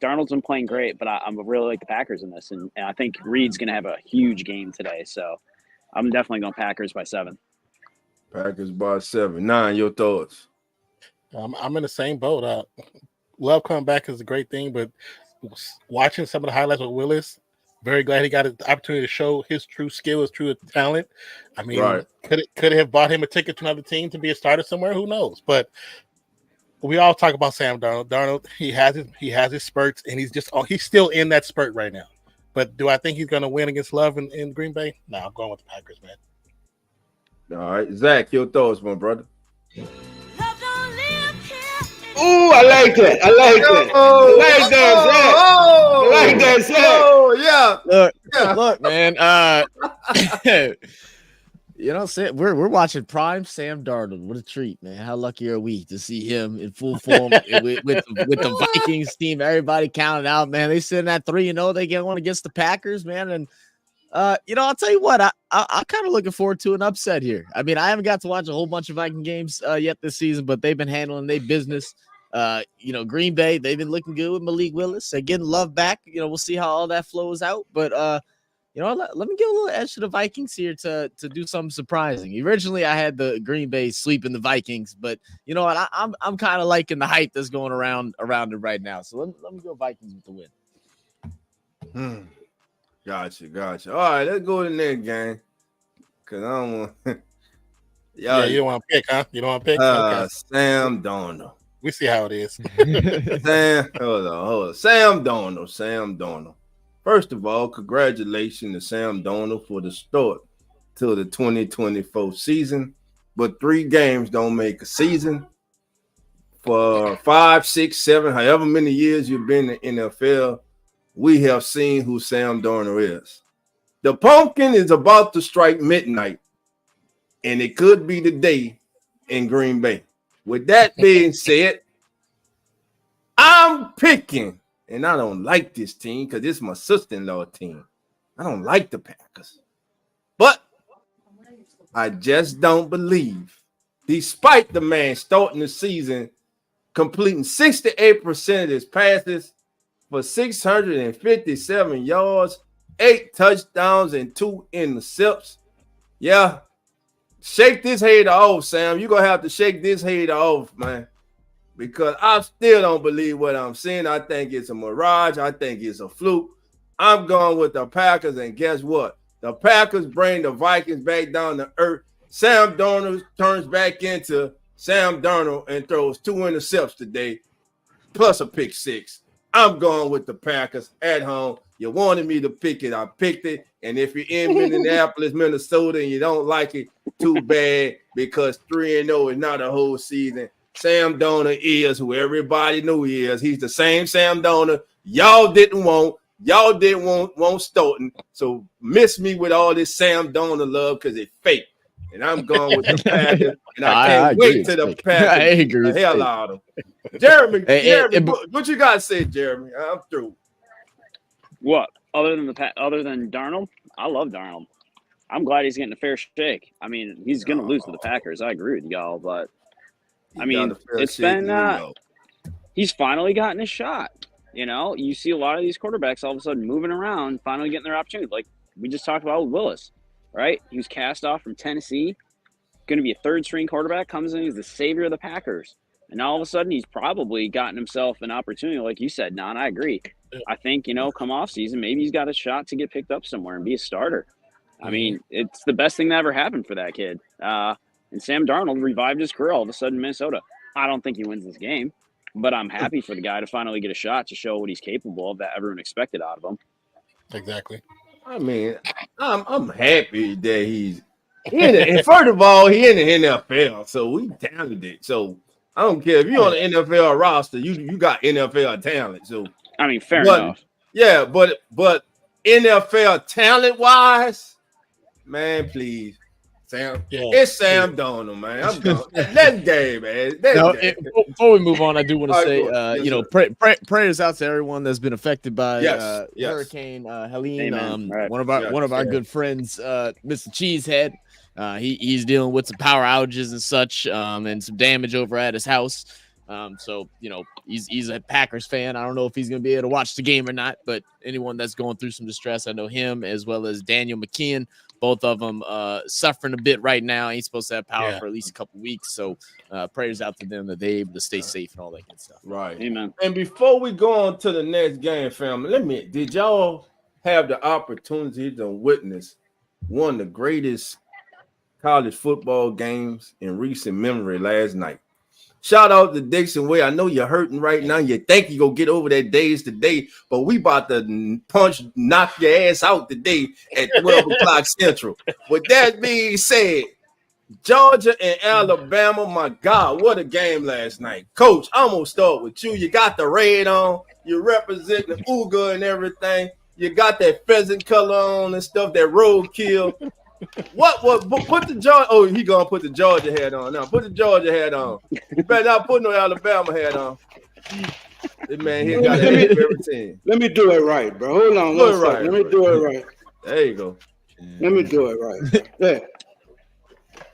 Darnold's been playing great, but I really like the Packers in this, and I think Reed's going to have a huge game today. So I'm definitely going Packers by 7. Packers by 7. 9, your thoughts? I'm in the same boat. Love coming back is a great thing, but watching some of the highlights with Willis, very glad he got the opportunity to show his true skill, his true talent. I mean, Right. could it have bought him a ticket to another team to be a starter somewhere? Who knows? But we all talk about Sam Darnold. Darnold, he has his spurts, and he's still in that spurt right now. But do I think he's going to win against Love in Green Bay? No, I'm going with the Packers, man. All right, Zach, your thoughts, my brother. Ooh, I like that. I like that. I like that, Zach. I like that, Zach. Oh, yeah. Look, man. We're watching prime Sam Darnold. What a treat, man! How lucky are we to see him in full form with the Vikings team? Everybody counted out, man. They sitting at 3-0. They get one against the Packers, man. And I'll tell you what, I'm kind of looking forward to an upset here. I mean, I haven't got to watch a whole bunch of Viking games yet this season, but they've been handling their business. Green Bay, they've been looking good with Malik Willis. They're getting Love back. We'll see how all that flows out. But let me give a little edge to the Vikings here to do something surprising. Originally, I had the Green Bay sweeping the Vikings, but you know what? I'm kind of liking the hype that's going around it right now. So let me go Vikings with the win. Gotcha. All right, let's go to the next game. Cause I don't want. Yeah, you don't want to pick, huh? You don't want to pick. Okay. Sam Darnold. We see how it is. Hold on. Sam Darnold. First of all, congratulations to Sam Darnold for the start to the 2024 season. But 3 games don't make a season. For 5, 6, 7, however many years you've been in the NFL, we have seen who Sam Darnold is. The pumpkin is about to strike midnight, and it could be the day in Green Bay. With that being said, I'm picking, and I don't like this team because it's my sister-in-law team. I don't like the Packers. But I just don't believe, despite the man starting the season, completing 68% of his passes for 657 yards, 8 touchdowns, and 2 interceptions. Yeah. Shake this hater off, Sam. You're going to have to shake this hater off, man, because I still don't believe what I'm seeing. I think it's a mirage. I think it's a fluke. I'm going with the Packers, and guess what? The Packers bring the Vikings back down to earth. Sam Darnold turns back into Sam Darnold and throws 2 interceptions today, plus a pick 6. I'm going with the Packers at home. You wanted me to pick it. I picked it. And if you're in Minneapolis, Minnesota, and you don't like it, too bad, because 3-0 is not a whole season. Sam Darnold is who everybody knew he is. He's the same Sam Darnold y'all didn't want. Y'all didn't want Stoughton. So miss me with all this Sam Darnold love because it's fake. And I'm going with the Packers. And I can't wait till the Packers the hell out of them. Jeremy, what you got to say, Jeremy? I'm through. What? Other than Darnold? I love Darnold. I'm glad he's getting a fair shake. I mean, he's going to lose to the Packers. I agree with y'all, but I mean, it's been he's finally gotten his shot. You see a lot of these quarterbacks all of a sudden moving around, finally getting their opportunity. Like we just talked about with Willis, right? He was cast off from Tennessee, going to be a third-string quarterback, comes in, he's the savior of the Packers. And all of a sudden, he's probably gotten himself an opportunity, like you said, Nan. I agree. I think, come off season, maybe he's got a shot to get picked up somewhere and be a starter. I mean, it's the best thing that ever happened for that kid. And Sam Darnold revived his career all of a sudden in Minnesota. I don't think he wins this game, but I'm happy for the guy to finally get a shot to show what he's capable of that everyone expected out of him. Exactly. I mean, I'm happy that he's in it. And first of all, he in the NFL, so we talented. So I don't care if you're on the NFL roster, you got NFL talent. So I mean, fair enough. Yeah, but NFL talent wise, man, please. Sam. Yeah. It's Sam Donald, man. I'm going. That's game, man. That's game. Before we move on, I do want to All right, say, go on. Yes, prayers out to everyone that's been affected by Yes. Hurricane Helene. Amen. Right. One of our good friends, Mr. Cheesehead. He's dealing with some power outages and such, and some damage over at his house. So he's a Packers fan. I don't know if he's going to be able to watch the game or not, but anyone that's going through some distress, I know him as well as Daniel McKeon. Both of them suffering a bit right now. Ain't supposed to have power for at least a couple weeks. So prayers out to them that they're able to stay safe and all that good stuff. Right. Amen. And before we go on to the next game, family, did y'all have the opportunity to witness one of the greatest college football games in recent memory last night? Shout out to Dixon Way. I know you're hurting right now. You think you're going to get over that days today, but we about to knock your ass out today at 12 o'clock Central. With that being said, Georgia and Alabama, my God, what a game last night. Coach, I'm going to start with you. You got the red on. You represent the Ooga and everything. You got that pheasant color on and stuff, that roadkill. What put the Georgia? Oh, he gonna put the Georgia hat on now. Put the Georgia hat on. You better not put no Alabama hat on. This man here got every team. Let me do it right, bro. Hold on. Let me do it right. There you go. Let me do it right.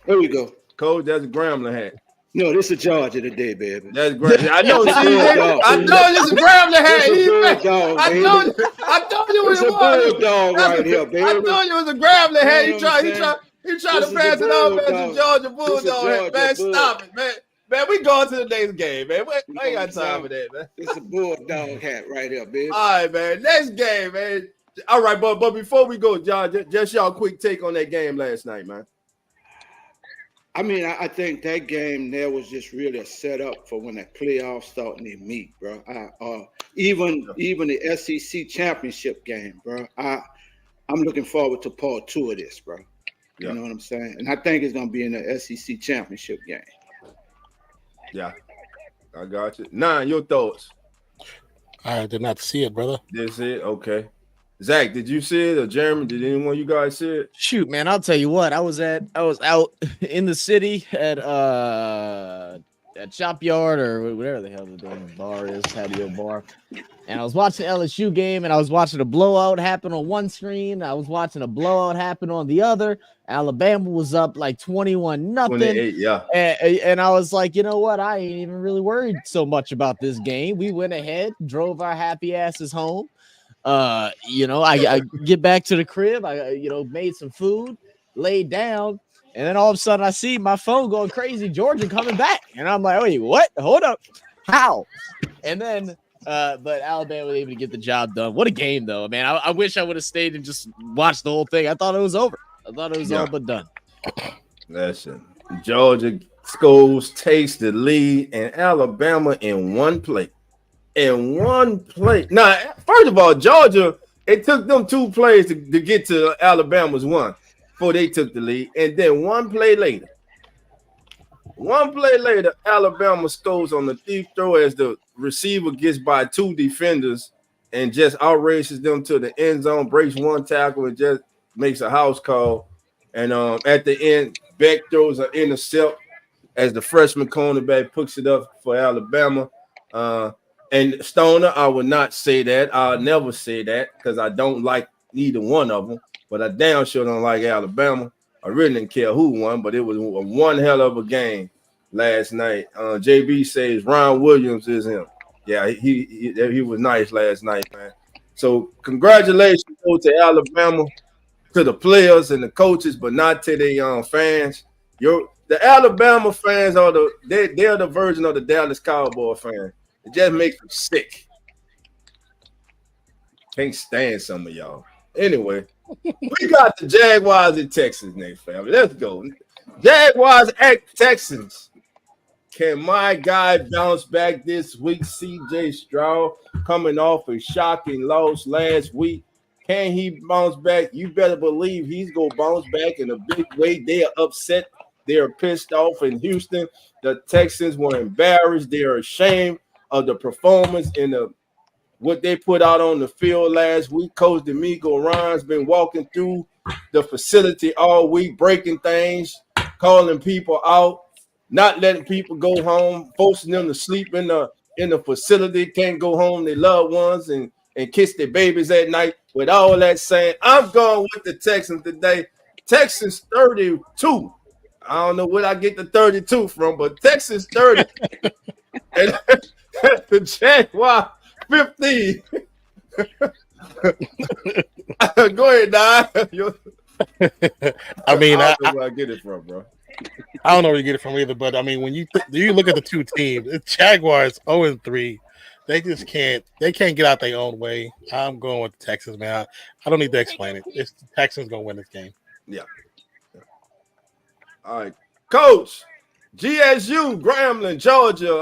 There we go. Coach, that's a Grambling hat. No, this is Georgia today, baby. That's great. I know. See, I know this is a Grambling hat. I told you it's it a was. bulldog right here, baby. I told you it was a Grambling hat. You know He tried to pass it off as a Georgia Bulldog hat. Man, stop it, man. Man, we going to the next game, man. I ain't got time for that, man. It's a bulldog hat right here, baby. All right, man. Next game, man. All right, but before we go, John, just y'all quick take on that game last night, man. I mean, I think that game there was just really a setup for when the playoffs start and they meet, bro. Even the SEC championship game, bro. I'm looking forward to part 2 of this, bro. You know what I'm saying? And I think it's gonna be in the SEC championship game. Yeah, I got you. Nine, your thoughts? I did not see it, brother. This it? Okay. Zach, did you see it, or Jeremy? Did anyone of you guys see it? Shoot, man, I'll tell you what. I was out in the city at Shop Yard or whatever the hell the damn bar is, patio bar. And I was watching the LSU game, and I was watching a blowout happen on one screen. I was watching a blowout happen on the other. Alabama was up like 21-0. 28, yeah. And I was like, you know what? I ain't even really worried so much about this game. We went ahead, drove our happy asses home. I get back to the crib. I made some food, laid down, and then all of a sudden I see my phone going crazy. Georgia coming back, and I'm like, wait, what? Hold up, how? And then, but Alabama was able to get the job done. What a game, though, man! I wish I would have stayed and just watched the whole thing. I thought it was over. I thought it was all but done. Listen, Georgia schools takes the lead, and Alabama in one play. Now, first of all, Georgia, it took them 2 plays to get to Alabama's one before they took the lead. And then one play later, Alabama scores on the deep throw as the receiver gets by 2 defenders and just outraces them to the end zone, breaks 1 tackle, and just makes a house call. And at the end, Beck throws an intercept as the freshman cornerback puts it up for Alabama. And Stoner, I would not say that. I'll never say that because I don't like either one of them. But I damn sure don't like Alabama. I really didn't care who won, but it was one hell of a game last night. JB says Ron Williams is him. Yeah, he was nice last night, man. So congratulations to Alabama, to the players and the coaches, but not to the fans. The Alabama fans they're the version of the Dallas Cowboy fans. It just makes me sick. Can't stand some of y'all. Anyway, we got the Jaguars in Texas next, family. Let's go. Jaguars at Texans. Can my guy bounce back this week? CJ Stroud coming off a shocking loss last week. Can he bounce back? You better believe he's going to bounce back in a big way. They are upset. They are pissed off in Houston. The Texans were embarrassed. They are ashamed of the performance in the what they put out on the field last week. Coach D'Amico Ryan's been walking through the facility all week, breaking things, calling people out, not letting people go home, forcing them to sleep in the facility, can't go home, their loved ones, and kiss their babies at night. With all that saying, I'm going with the Texans today. Texans 32. I don't know where I get the 32 from, but Texas 30 and the Jaguars 15. Go ahead, Don. I mean, I don't know where I get it from, bro. I don't know where you get it from either. But I mean, when you look at the two teams, the Jaguars 0-3. They just can't. They can't get out their own way. I'm going with the Texans, man. I don't need to explain it. It's the Texans gonna win this game. Yeah. All right, Coach. GSU, Grambling, Georgia,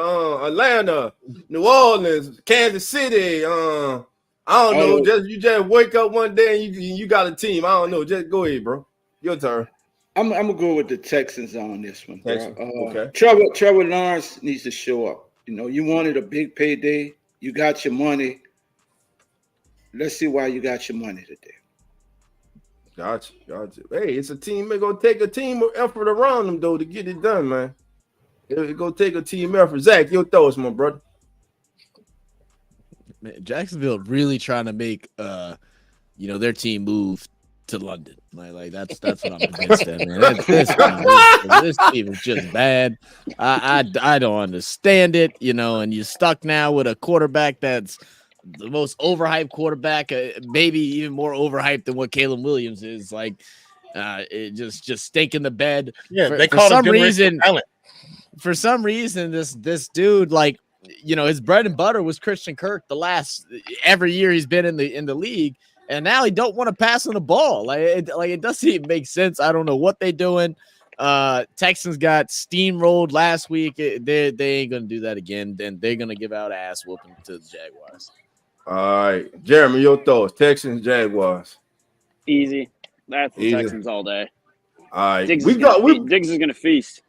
Atlanta, New Orleans, Kansas City. I don't know. You just wake up one day and you got a team. I don't know. Just go ahead, bro. Your turn. I'm gonna go with the Texans on this one. Okay. Trevor Lawrence needs to show up. You know, you wanted a big payday. You got your money. Let's see why you got your money today. Gotcha. Hey, it's a team. It's gonna take a team effort around them though to get it done, man. It's gonna take a team effort. Zach, your thoughts, my brother. Man, Jacksonville really trying to make their team move to London. Like that's what I'm convinced of, man. This team is just bad. I don't understand it, and you're stuck now with a quarterback that's the most overhyped quarterback, maybe even more overhyped than what Caleb Williams is. Like, it just stink in the bed. Yeah, they call him talent. For some reason, this dude, like, his bread and butter was Christian Kirk every year he's been in the league. And now he don't want to pass on the ball. It doesn't even make sense. I don't know what they're doing. Texans got steamrolled last week. They ain't gonna do that again. Then they're gonna give out ass whooping to the Jaguars. All right, Jeremy, your thoughts. Texans, Jaguars. Easy. That's the Texans all day. All right, Diggs is gonna feast.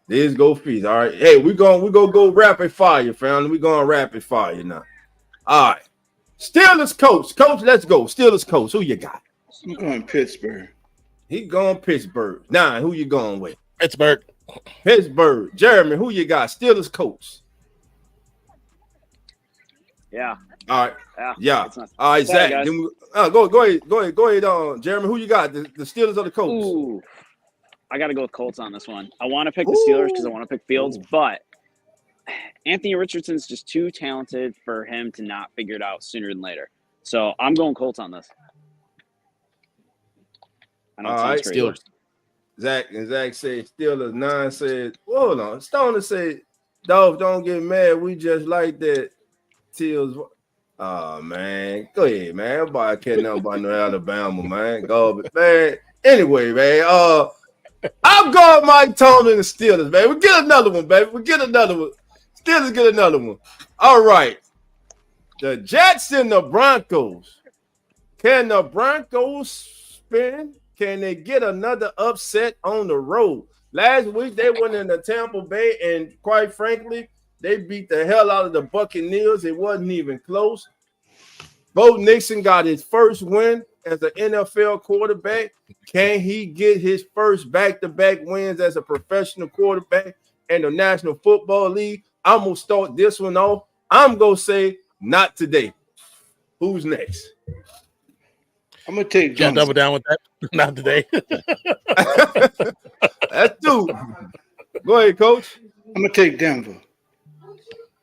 Diggs go feast. All right, hey, we're gonna go rapid fire, family. We're going rapid fire now. All right. Steelers coach. Coach, let's go. Steelers coach. Who you got? I'm going Pittsburgh. He going Pittsburgh. 9, who you going with? Pittsburgh. Jeremy, who you got? Steelers coach. Yeah. All right. Yeah. All right, Sorry, Zach. guys. Go ahead. Jeremy, who you got? The Steelers or the Colts? Ooh. I got to go with Colts on this one. I want to pick the Steelers because I want to pick Fields, but Anthony Richardson's just too talented for him to not figure it out sooner than later. So I'm going Colts on this. I know it sounds crazy. Steelers. Zach said Steelers. 9 said, hold on. Stoner said, Dolph, don't get mad. We just like that. Teals. Oh, man. Go ahead, man. Everybody can't know about no Alabama, man. Go, man. Anyway, man. I'm going Mike Tomlin and the Steelers, man. We get another one, baby. Steelers get another one. All right. The Jets and the Broncos. Can the Broncos spin? Can they get another upset on the road? Last week, they went into Tampa Bay, and quite frankly, they beat the hell out of the Buccaneers. It wasn't even close. Bo Nixon got his first win as an NFL quarterback. Can he get his first back-to-back wins as a professional quarterback in the National Football League? I'm going to start this one off. I'm going to say not today. Who's next? I'm going to take Denver. Double down with that. Not today. That's 2. Go ahead, Coach. I'm going to take Denver.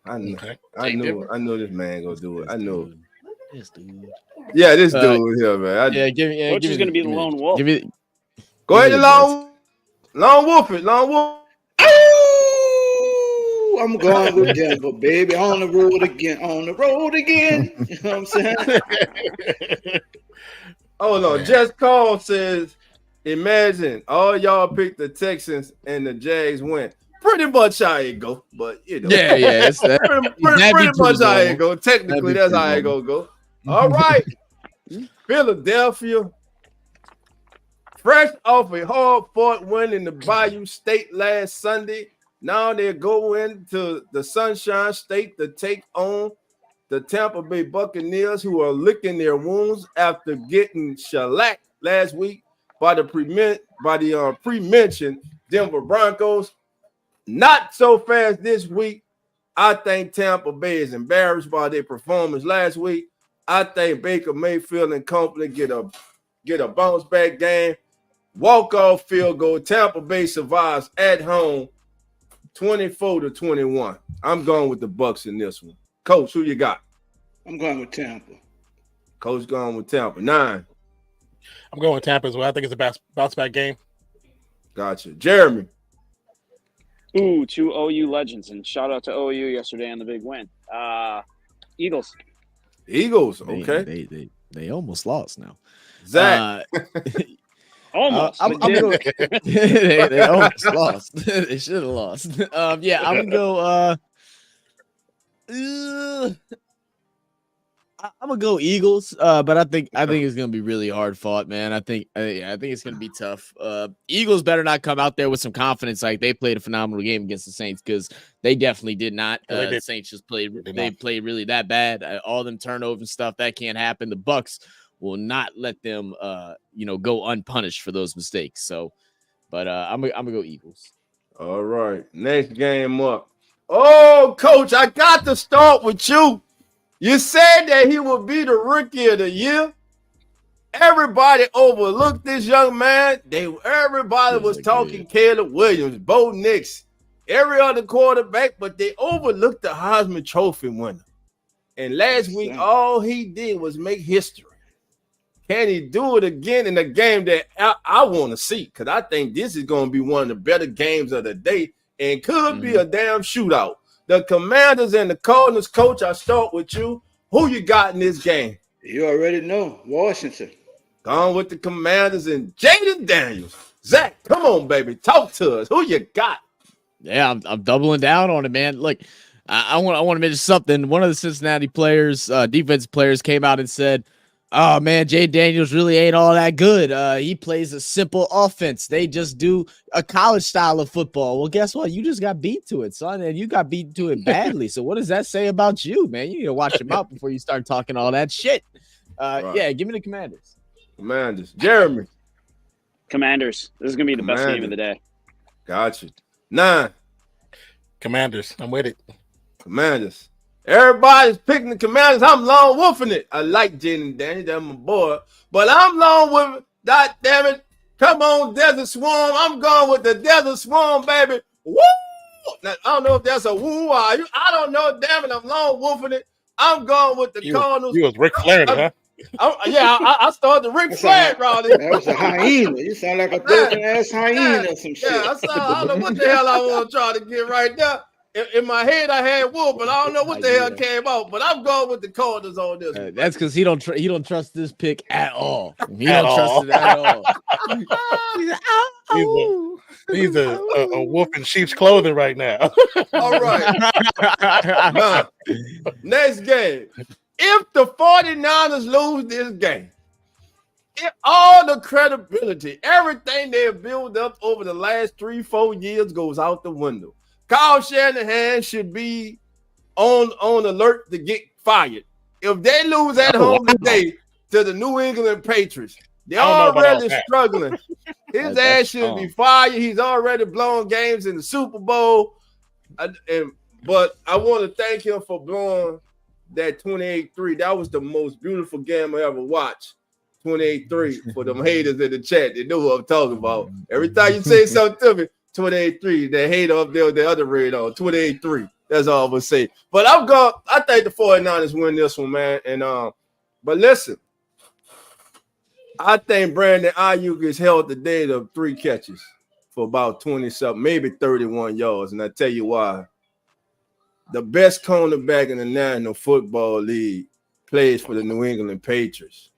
I know this man going to do it. I know. This dude. Yeah, this dude here, man. Coach is going to be the lone wolf. Go ahead, Lone Wolf it. Lone Wolf. I'm going with Denver, baby. On the road again. You know what I'm saying? Oh, no. Just Call says, imagine all y'all picked the Texans and the Jags win. Pretty much how it go, but Yeah. It's that. pretty much how it go. Technically, that's how it go. All right. Philadelphia. Fresh off a hard-fought win in the Bayou State last Sunday. Now they're going to the Sunshine State to take on the Tampa Bay Buccaneers, who are licking their wounds after getting shellacked last week by the pre-mentioned Denver Broncos. Not so fast this week. I think Tampa Bay is embarrassed by their performance last week. I think Baker Mayfield and company get a bounce back game. Walk-off field goal. Tampa Bay survives at home 24-21. I'm going with the Bucs in this one. Coach, who you got? I'm going with Tampa. Coach going with Tampa. 9. I'm going with Tampa as well. I think it's a bounce back game. Gotcha. Jeremy. Ooh, 2 OU legends, and shout out to OU yesterday on the big win. Eagles. Eagles, okay. They almost lost now. Zach. Almost. They almost lost. They should have lost. Yeah, I'm gonna go. I'm gonna go Eagles, but I think it's gonna be really hard fought, man. I think it's gonna be tough. Eagles better not come out there with some confidence like they played a phenomenal game against the Saints, because they definitely did not. The Saints just played really that bad. All them turnovers and stuff that can't happen. The Bucs will not let them go unpunished for those mistakes. So, but I'm gonna go Eagles. All right, next game up. Oh, Coach, I got to start with you. You said that he would be the rookie of the year. Everybody overlooked this young man. Everybody was talking Caleb Williams, Bo Nix, every other quarterback, but they overlooked the Heisman Trophy winner. And last week, all he did was make history. Can he do it again in a game that I want to see? Because I think this is going to be one of the better games of the day and could be a damn shootout. The Commanders and the Cardinals. Coach, I start with you. Who you got in this game? You already know. Washington. Gone with the Commanders and Jaden Daniels. Zach, come on, baby. Talk to us. Who you got? Yeah, I'm doubling down on it, man. Look, I want to mention something. One of the Cincinnati players, defensive players, came out and said, "Oh man, Jay Daniels really ain't all that good. He plays a simple offense. They just do a college style of football." Well, guess what? You just got beat to it, son, and you got beat to it badly. So what does that say about you, man? You need to watch him out before you start talking all that shit. Right. Yeah, give me the Commanders. Commanders. Jeremy. Commanders. This is gonna be the best game of the day. Gotcha. 9. Commanders. I'm with it. Commanders. Everybody's picking the Commanders. I'm lone wolfing it. I like Jaden Daniels. That's my boy. But I'm lone with it. God damn it. Come on, Desert Swarm. I'm going with the Desert Swarm, baby. Woo! Now, I don't know if that's a woo. I don't know. Damn it. I'm lone wolfing it. I'm going with the Cardinals. You was Ric Flair, huh? I started the Ric Flair round. That was a hyena. You sound like a broken ass hyena or some shit. I don't know what the hell I want to try to get right there. In my head, I had wool, but I don't know what the hell came out. But I'm going with the Cardinals on this. That's because he don't trust this pick at all. He don't trust it at all. He's a wolf in sheep's clothing right now. All right. Now, next game. If the 49ers lose this game, all the credibility, everything they have built up over the last 3-4 years goes out the window. Kyle Shanahan should be on alert to get fired. If they lose at home today to the New England Patriots, they're already struggling. His ass should be fired. He's already blown games in the Super Bowl. But I want to thank him for blowing that 28-3. That was the most beautiful game I ever watched. 28-3 for them haters in the chat. They know what I'm talking about. Every time you say something to me, 28-3. That hater up there with the other radar, 28-3. That's all I'm gonna say. But I think the 49ers win this one, man. And but listen, I think Brandon Ayuk is held today to 3 catches for about 20-something, maybe 31 yards. And I tell you why. The best cornerback in the National Football League plays for the New England Patriots,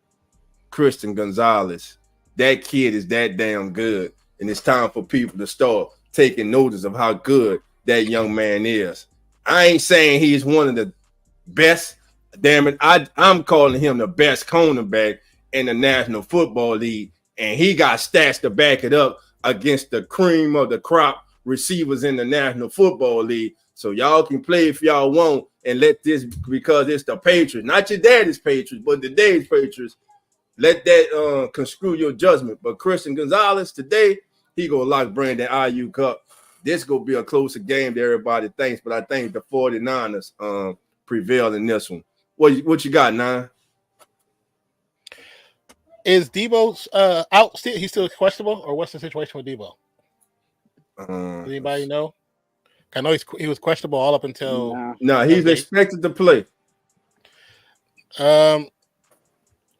Christian Gonzalez. That kid is that damn good. And it's time for people to start taking notice of how good that young man is. I ain't saying he's one of the best. Damn it, I'm calling him the best cornerback in the National Football League. And he got stats to back it up against the cream of the crop receivers in the National Football League. So y'all can play if y'all want and let this, because it's the Patriots, not your daddy's Patriots, but the day's Patriots. Let that construe your judgment. But Christian Gonzalez today, he gonna lock Brandon Ayuk up. This gonna be a closer game than everybody thinks, but I think the 49ers prevail in this one. What you got, Nine? Is Debo out? He's still questionable, or what's the situation with Debo? Does anybody know? I know he was questionable all up until. No, he's expected to play. I'm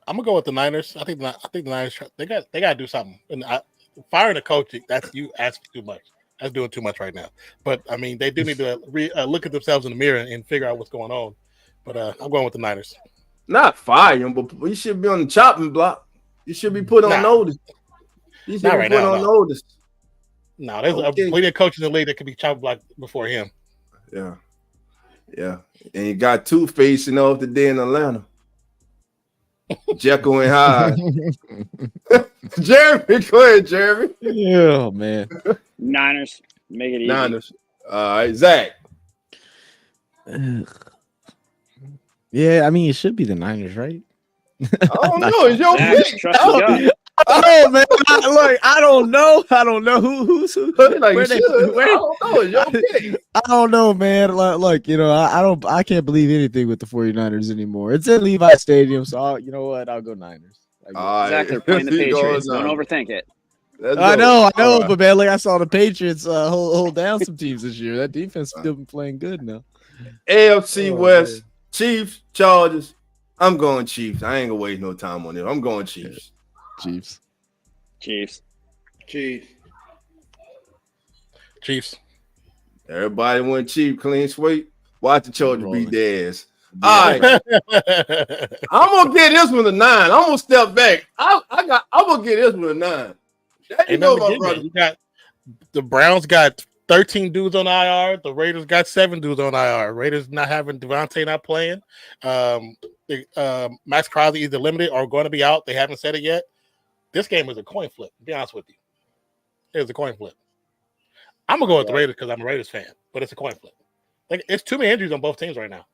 gonna go with the Niners. I think the Niners they got to do something. And firing a coach, that's you asking too much. That's doing too much right now. But I mean, they do need to look at themselves in the mirror and figure out what's going on. But I'm going with the Niners. Not fire him, but he should be on the chopping block. He should be put on notice. He should be put on notice. No, there's plenty of coaches in the league that could be chopping block before him. Yeah. And you got two facing off the day in Atlanta. Jekyll and Hyde. Jeremy, go ahead, Jeremy. Yeah, man. Niners, make it easy. Niners. All right, Zach. Yeah, I mean, it should be the Niners, right? I don't know. It's your pick. Oh man, I don't know. I don't know who's who. Like I don't know. It's your pick. I don't know, man. I can't believe anything with the 49ers anymore. It's in Levi Stadium, so you know what? I'll go Niners. Zach, they're playing the Patriots. Don't overthink it. I know, but man, I saw the Patriots hold down some teams this year. That defense still been playing good now. AFC West, man. Chiefs, Chargers. I'm going Chiefs. I ain't gonna waste no time on it. I'm going Chiefs. Chiefs. Everybody went Chiefs, clean sweep. Watch the Chargers beat their ass. All right. I'm gonna get this one a 9. I'm gonna step back. I'm gonna get this one a 9. You know, my brother. The Browns got 13 dudes on IR. The Raiders got 7 dudes on IR. Raiders not having Devontae not playing. Max Crosby either limited or going to be out. They haven't said it yet. This game was a coin flip, to be honest with you. It was a coin flip. I'm going to go with the Raiders because I'm a Raiders fan, but it's a coin flip. It's too many injuries on both teams right now.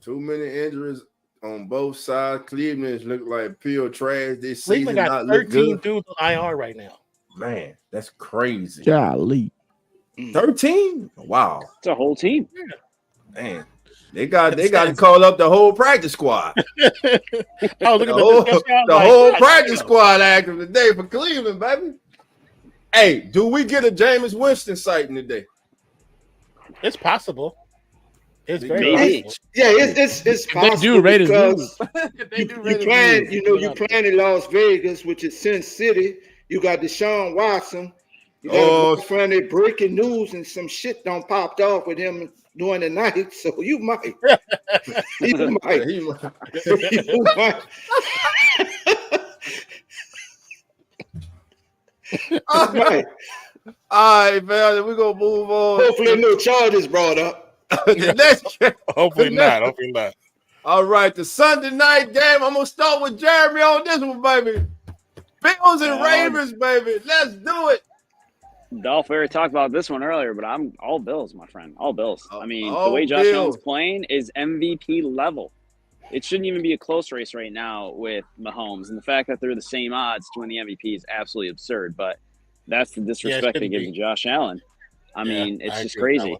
Too many injuries on both sides. Cleveland look like pure trash this season. Cleveland got 13 dudes on IR right now. Man, that's crazy. Golly. 13? Wow. It's a whole team. Man. They got to call up the whole practice squad. The whole practice squad active today for Cleveland, baby. Hey, do we get a Jameis Winston sighting today? It's possible. It's very possible. Yeah, it's possible. They do Raiders because you playing in Las Vegas, which is Sin City. You got Deshaun Watson. You got a funny breaking news and some shit done popped off with him during the night, so you might. You might. All right, man. We're gonna move on. Hopefully, no charges brought up. Hopefully not. All right, the Sunday night game. I'm gonna start with Jeremy on this one, baby. Bills and Ravens, baby. Let's do it. Dolph, we already talked about this one earlier, but I'm all Bills, my friend. All Bills. I mean, the way Josh Allen's playing is MVP level. It shouldn't even be a close race right now with Mahomes. And the fact that they're the same odds to win the MVP is absolutely absurd. But that's the disrespect they give to Josh Allen. I mean, it's just crazy.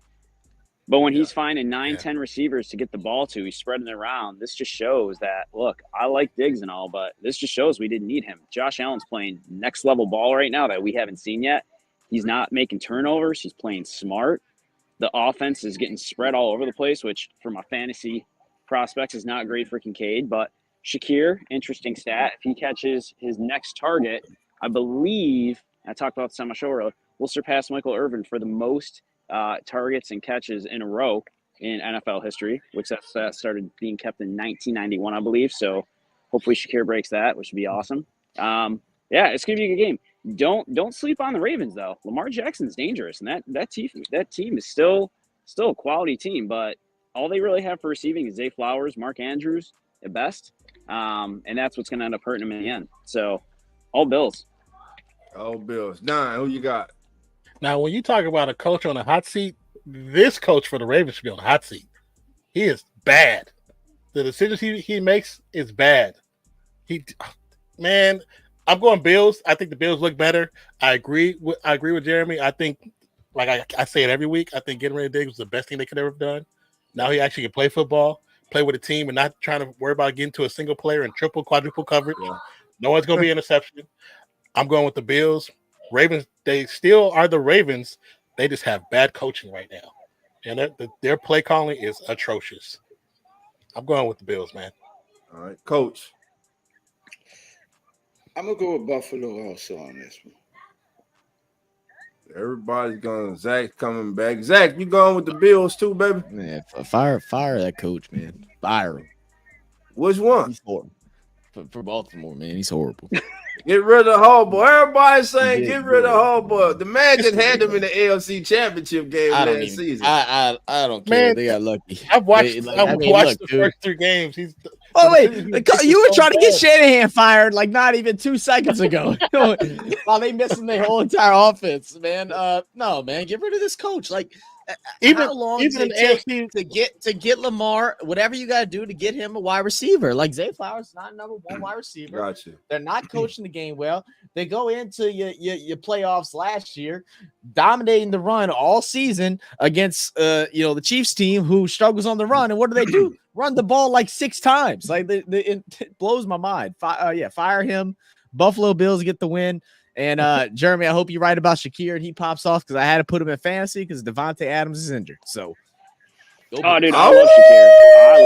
But when he's finding 9-10 receivers to get the ball to, he's spreading it around. This just shows that, look, I like Diggs and all, but this just shows we didn't need him. Josh Allen's playing next level ball right now that we haven't seen yet. He's not making turnovers. He's playing smart. The offense is getting spread all over the place, which for my fantasy prospects is not great for Kincaid. But Shakir, interesting stat. If he catches his next target, I believe, I talked about this on my show earlier, will surpass Michael Irvin for the most targets and catches in a row in NFL history, which that started being kept in 1991, I believe. So hopefully Shakir breaks that, which would be awesome. It's going to be a good game. Don't sleep on the Ravens though. Lamar Jackson's dangerous, and that team is still a quality team. But all they really have for receiving is Zay Flowers, Mark Andrews at best, and that's what's going to end up hurting them in the end. So, all Bills. All Bills. Nine. Who you got? Now, when you talk about a coach on a hot seat, this coach for the Ravens should be on the hot seat. He is bad. The decisions he makes is bad. Man, I'm going Bills. I think the Bills look better. I agree with Jeremy. I think, like I say it every week, I think getting rid of Diggs was the best thing they could ever have done. Now he actually can play football, play with a team, and not trying to worry about getting to a single player and triple, quadruple coverage. Yeah. No one's going to be an interception. I'm going with the Bills. Ravens, they still are the Ravens. They just have bad coaching right now. And their play calling is atrocious. I'm going with the Bills, man. All right, Coach. I'm going to go with Buffalo also on this one. Everybody's going. Zach coming back. Zach, you going with the Bills too, baby? Man, fire that coach, man. Fire him. Which one? He's horrible. For Baltimore, man. He's horrible. Get rid of Harbaugh. Everybody's saying get rid of Harbaugh. The man just had them in the AFC Championship game last season. I don't care. Man, they got lucky. I've watched the first 3 games. Wait. You were trying to get Shanahan fired like not even 2 seconds ago. While they missing their whole entire offense, man. No, man. Get rid of this coach. Like, how long does it take to get Lamar, whatever you got to do to get him a wide receiver? Like Zay Flowers, not number 1 wide receiver. Gotcha. They're not coaching the game well. They go into your playoffs last year, dominating the run all season against the Chiefs team who struggles on the run. And what do? Run the ball like 6 times. Like it blows my mind. Fire him. Buffalo Bills get the win. And Jeremy, I hope you're right about Shakir and he pops off because I had to put him in fantasy because Devontae Adams is injured. So, dude, I love Shakir. I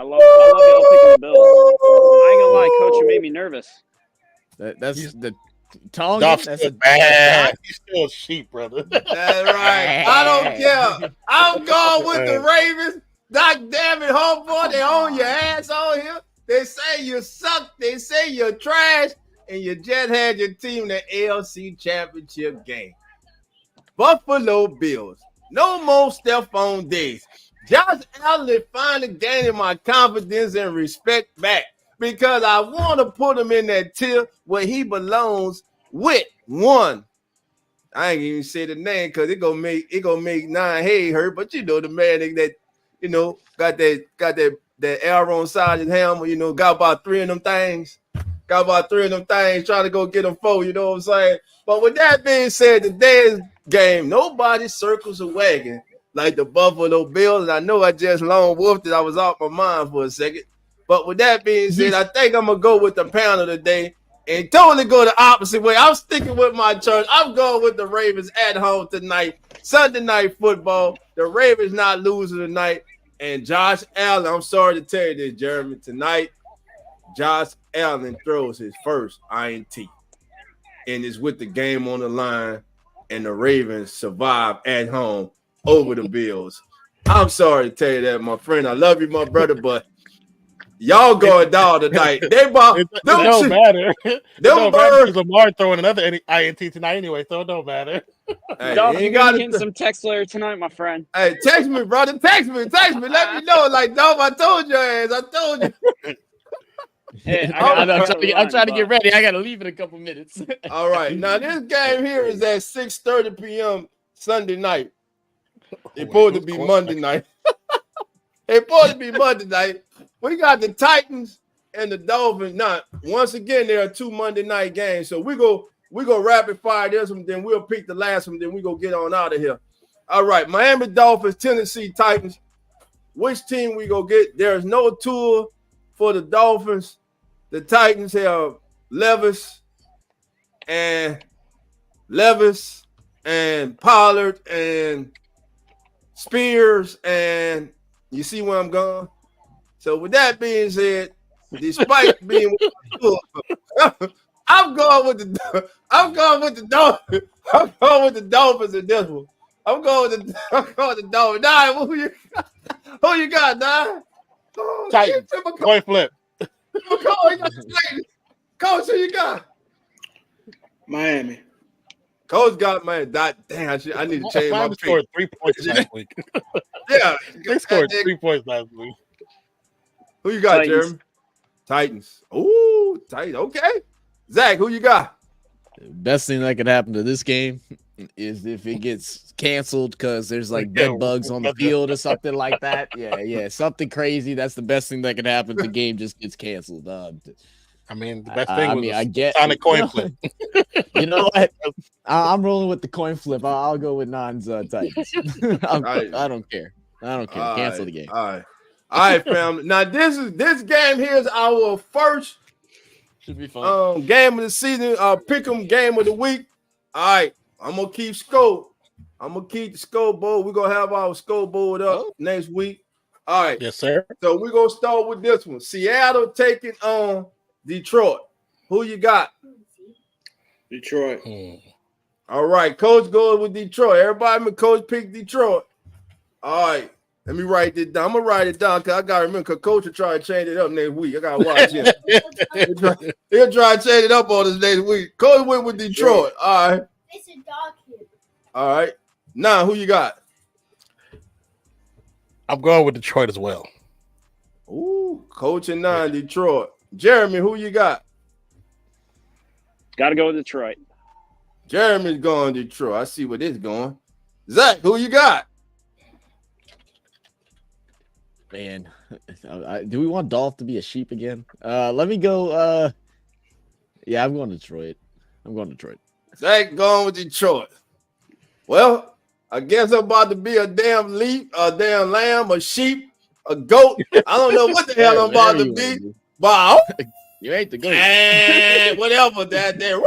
love y'all picking the Bills. I ain't gonna lie, Coach, you made me nervous. That's the tongue. That's a bad. He's still a sheep, brother. That's right. I don't care. I'm going with the Ravens. Doc damn it, homeboy, they own your ass on here. They say you suck. They say you're trash. And you just had your team in the AFC Championship game. Buffalo Bills. No more Stephon Diggs. Josh Allen finally gaining my confidence and respect back because I want to put him in that tier where he belongs with one. I ain't even say the name because it gonna make Nine Hay hurt, but the man that got that arrow on side of his helmet, got about 3 of them things. Trying to go get them 4, you know what I'm saying? But with that being said, today's game, nobody circles a wagon like the Buffalo Bills. And I know I just lone wolfed it. I was off my mind for a second. But with that being said, I think I'm going to go with the panel today and totally go the opposite way. I'm sticking with my church. I'm going with the Ravens at home tonight. Sunday night football. The Ravens not losing tonight. And Josh Allen, I'm sorry to tell you this, Jeremy, tonight, Josh Allen throws his first INT and is with the game on the line, and the Ravens survive at home over the Bills. I'm sorry to tell you that, my friend. I love you, my brother, but y'all going down tonight. It don't matter. It don't matter because Lamar throwing another INT tonight anyway, so it don't matter. Hey, you got to get some text later tonight, my friend. Hey, text me, brother. Text me. Let me know. Like, Dom, I told your ass. I told you. Hey, I'm trying to get ready. I got to leave in a couple minutes. All right. Now, this game here is at 6:30 p.m. Sunday night. It's supposed to be Monday night. It's supposed to be Monday night. We got the Titans and the Dolphins. Now, once again, there are 2 Monday night games. So we go rapid fire this one, then we'll pick the last one, then we go get on out of here. All right. Miami Dolphins, Tennessee Titans. Which team we go get? There's no tour for the Dolphins. The Titans have Levis and Pollard and Spears, and you see where I'm going. So with that being said, despite being, I'm going with the Dolphins. I'm going with the Dolphins in this one. I'm going with the Dolphins. Nah, who you got, Nah? Oh, Titans. Coin flip. Coach, who you got? Miami. Coach got Miami. Damn, I need to change my pick. Scored 3 points last week. Yeah, they scored 3 points last week. Who you got, Jeremy? Titans. Ooh, Titans. Okay. Zach, who you got? Best thing that could happen to this game is if it gets canceled because there's like bed bugs on the field or something like that. Yeah, something crazy. That's the best thing that could happen. The game just gets canceled. I mean, the best thing was I get Sonic coin flip. You know what? I'm rolling with the coin flip. I'll go with Nons Titans. I don't care. Cancel the game. All right, family. Now this game here is our first should be fun. Game of the season. Pick 'em game of the week. All right, I'm gonna keep score. I'm gonna keep the scoreboard. We're gonna have our scoreboard up next week. All right, yes, sir. So we're gonna start with this one. Seattle taking on Detroit. Who you got? Detroit. All right, coach goes with Detroit. Everybody, coach pick Detroit. All right. Let me write this down. I'm gonna write it down because I gotta remember. Because coach will try to change it up next week. I gotta watch him. He'll try to change it up on us next week. Coach went with Detroit. All right. It's a dog here. All right. Now, who you got? I'm going with Detroit as well. Ooh, coach and 9 Detroit. Jeremy, who you got? Got to go with Detroit. Jeremy's going Detroit. I see where this is going. Zach, who you got? Man, do we want Dolph to be a sheep again? Let me go. Yeah, I'm going Detroit. Zach going with Detroit. Well, I guess I'm about to be a damn leap, a damn lamb, a sheep, a goat. I don't know what the hell I'm about to be. But you ain't the goat. And whatever that there.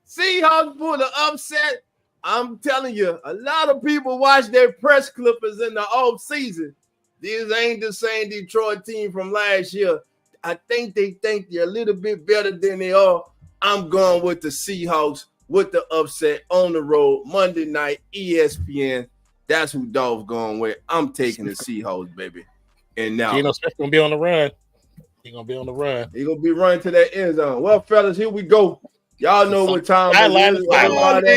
Seahawks pull the upset. I'm telling you, a lot of people watch their press clippers in the off season. These ain't the same Detroit team from last year. I think they think they're a little bit better than they are. I'm going with the Seahawks with the upset on the road Monday night, ESPN. That's who Dolph's going with. I'm taking the Seahawks, baby. And now Geno Smith gonna be on the run. He's gonna be on the run. He's gonna be running to that end zone. Well, fellas, here we go. Y'all know what time it is.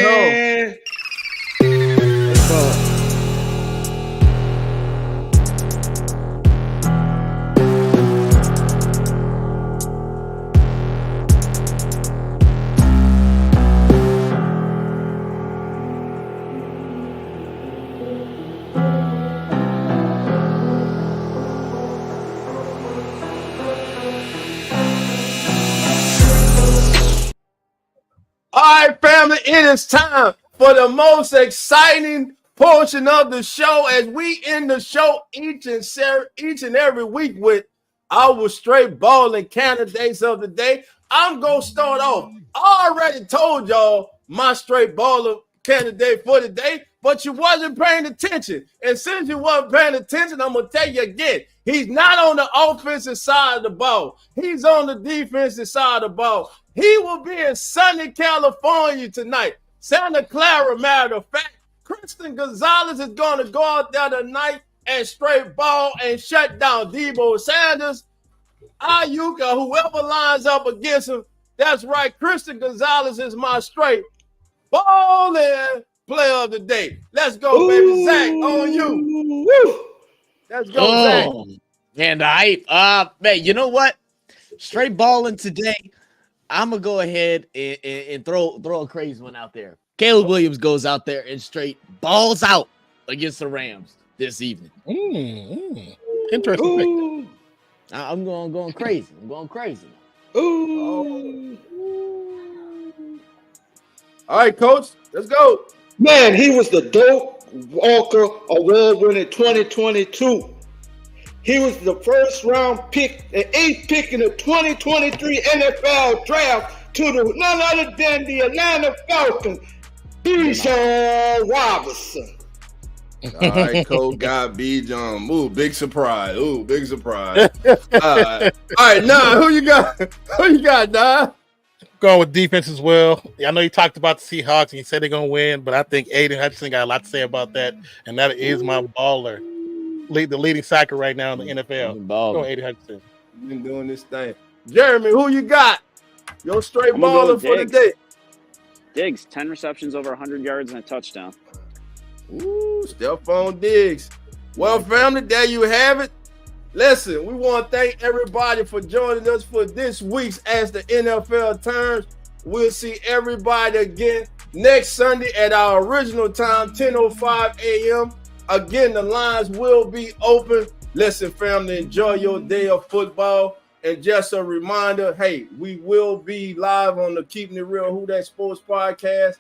All right, family, it is time for the most exciting portion of the show as we end the show each and every week with our straight balling candidates of the day. I'm going to start off. I already told y'all my straight baller candidate for the day, but you wasn't paying attention. And since you wasn't paying attention, I'm going to tell you again, he's not on the offensive side of the ball. He's on the defensive side of the ball. He will be in sunny California tonight. Santa Clara, matter of fact. Christian Gonzalez is going to go out there tonight and straight ball and shut down Debo Sanders, Ayuk, or whoever lines up against him. That's right. Christian Gonzalez is my straight balling player of the day. Let's go, baby. Zach, on you. Woo. Let's go, Zach. And man, you know what? Straight balling today. I'm gonna go ahead and throw a crazy one out there. Caleb Williams goes out there and straight balls out against the Rams this evening. Interesting. I'm going crazy. Ooh. All right, coach, let's go. Man, he was the Doak Walker Award-winning 2022. He was the first round pick, the 8th pick in the 2023 NFL draft to none other than the Atlanta Falcons, Bijan Robinson. All right, Cole got Bijan. Ooh, big surprise. All right, Nah, who you got? Nah? Going with defense as well. I know you talked about the Seahawks and you said they're gonna win, but I think Aiden Hutchinson got a lot to say about that, and that is my baller. The leading sacker right now in the NFL. Go Aiden Hutchinson. Been doing this thing. Jeremy, who you got? Your straight baller for the day. Diggs, 10 receptions, over 100 yards, and a touchdown. Ooh, Stephon Diggs. Well, family, there you have it. Listen, we want to thank everybody for joining us for this week's As the NFL Turns. We'll see everybody again next Sunday at our original time, 10:05 a.m. Again, the lines will be open. Listen, family, enjoy your day of football. And just a reminder, hey, we will be live on the Keeping It Real Who That Sports podcast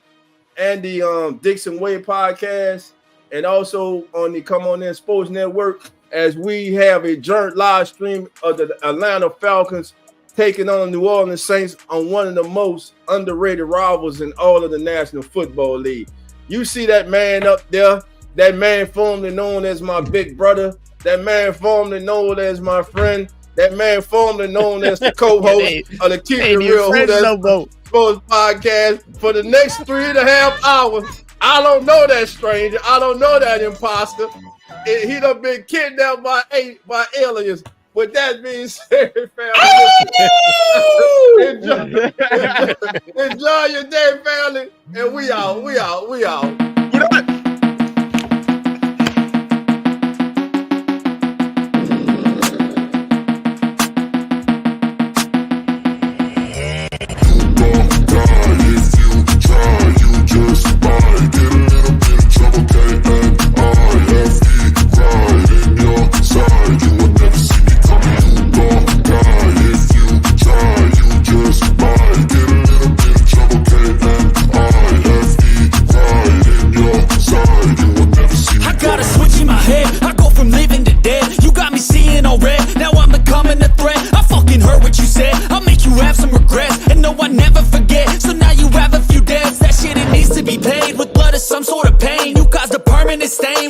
and the Dixon Way podcast, and also on the Come On In Sports Network, as we have a joint live stream of the Atlanta Falcons taking on New Orleans Saints on one of the most underrated rivals in all of the National Football League. You see that man up there, that man formerly known as my big brother, that man formerly known as my friend, that man formerly known as the co-host of the Keep It Real Who That Sports podcast for the next 3.5 hours. I don't know that stranger. I don't know that imposter. He done been kidnapped by aliens. With that being said, family, enjoy your day, family. And we out.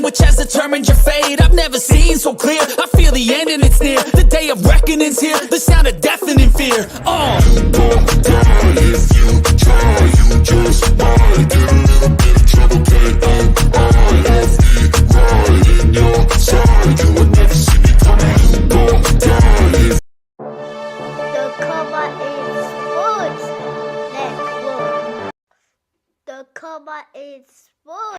Which has determined your fate. I've never seen so clear. I feel the end and it's near. The day of reckoning's here. The sound of deafening fear. You gon' die if you try. You just might get a little bit of trouble.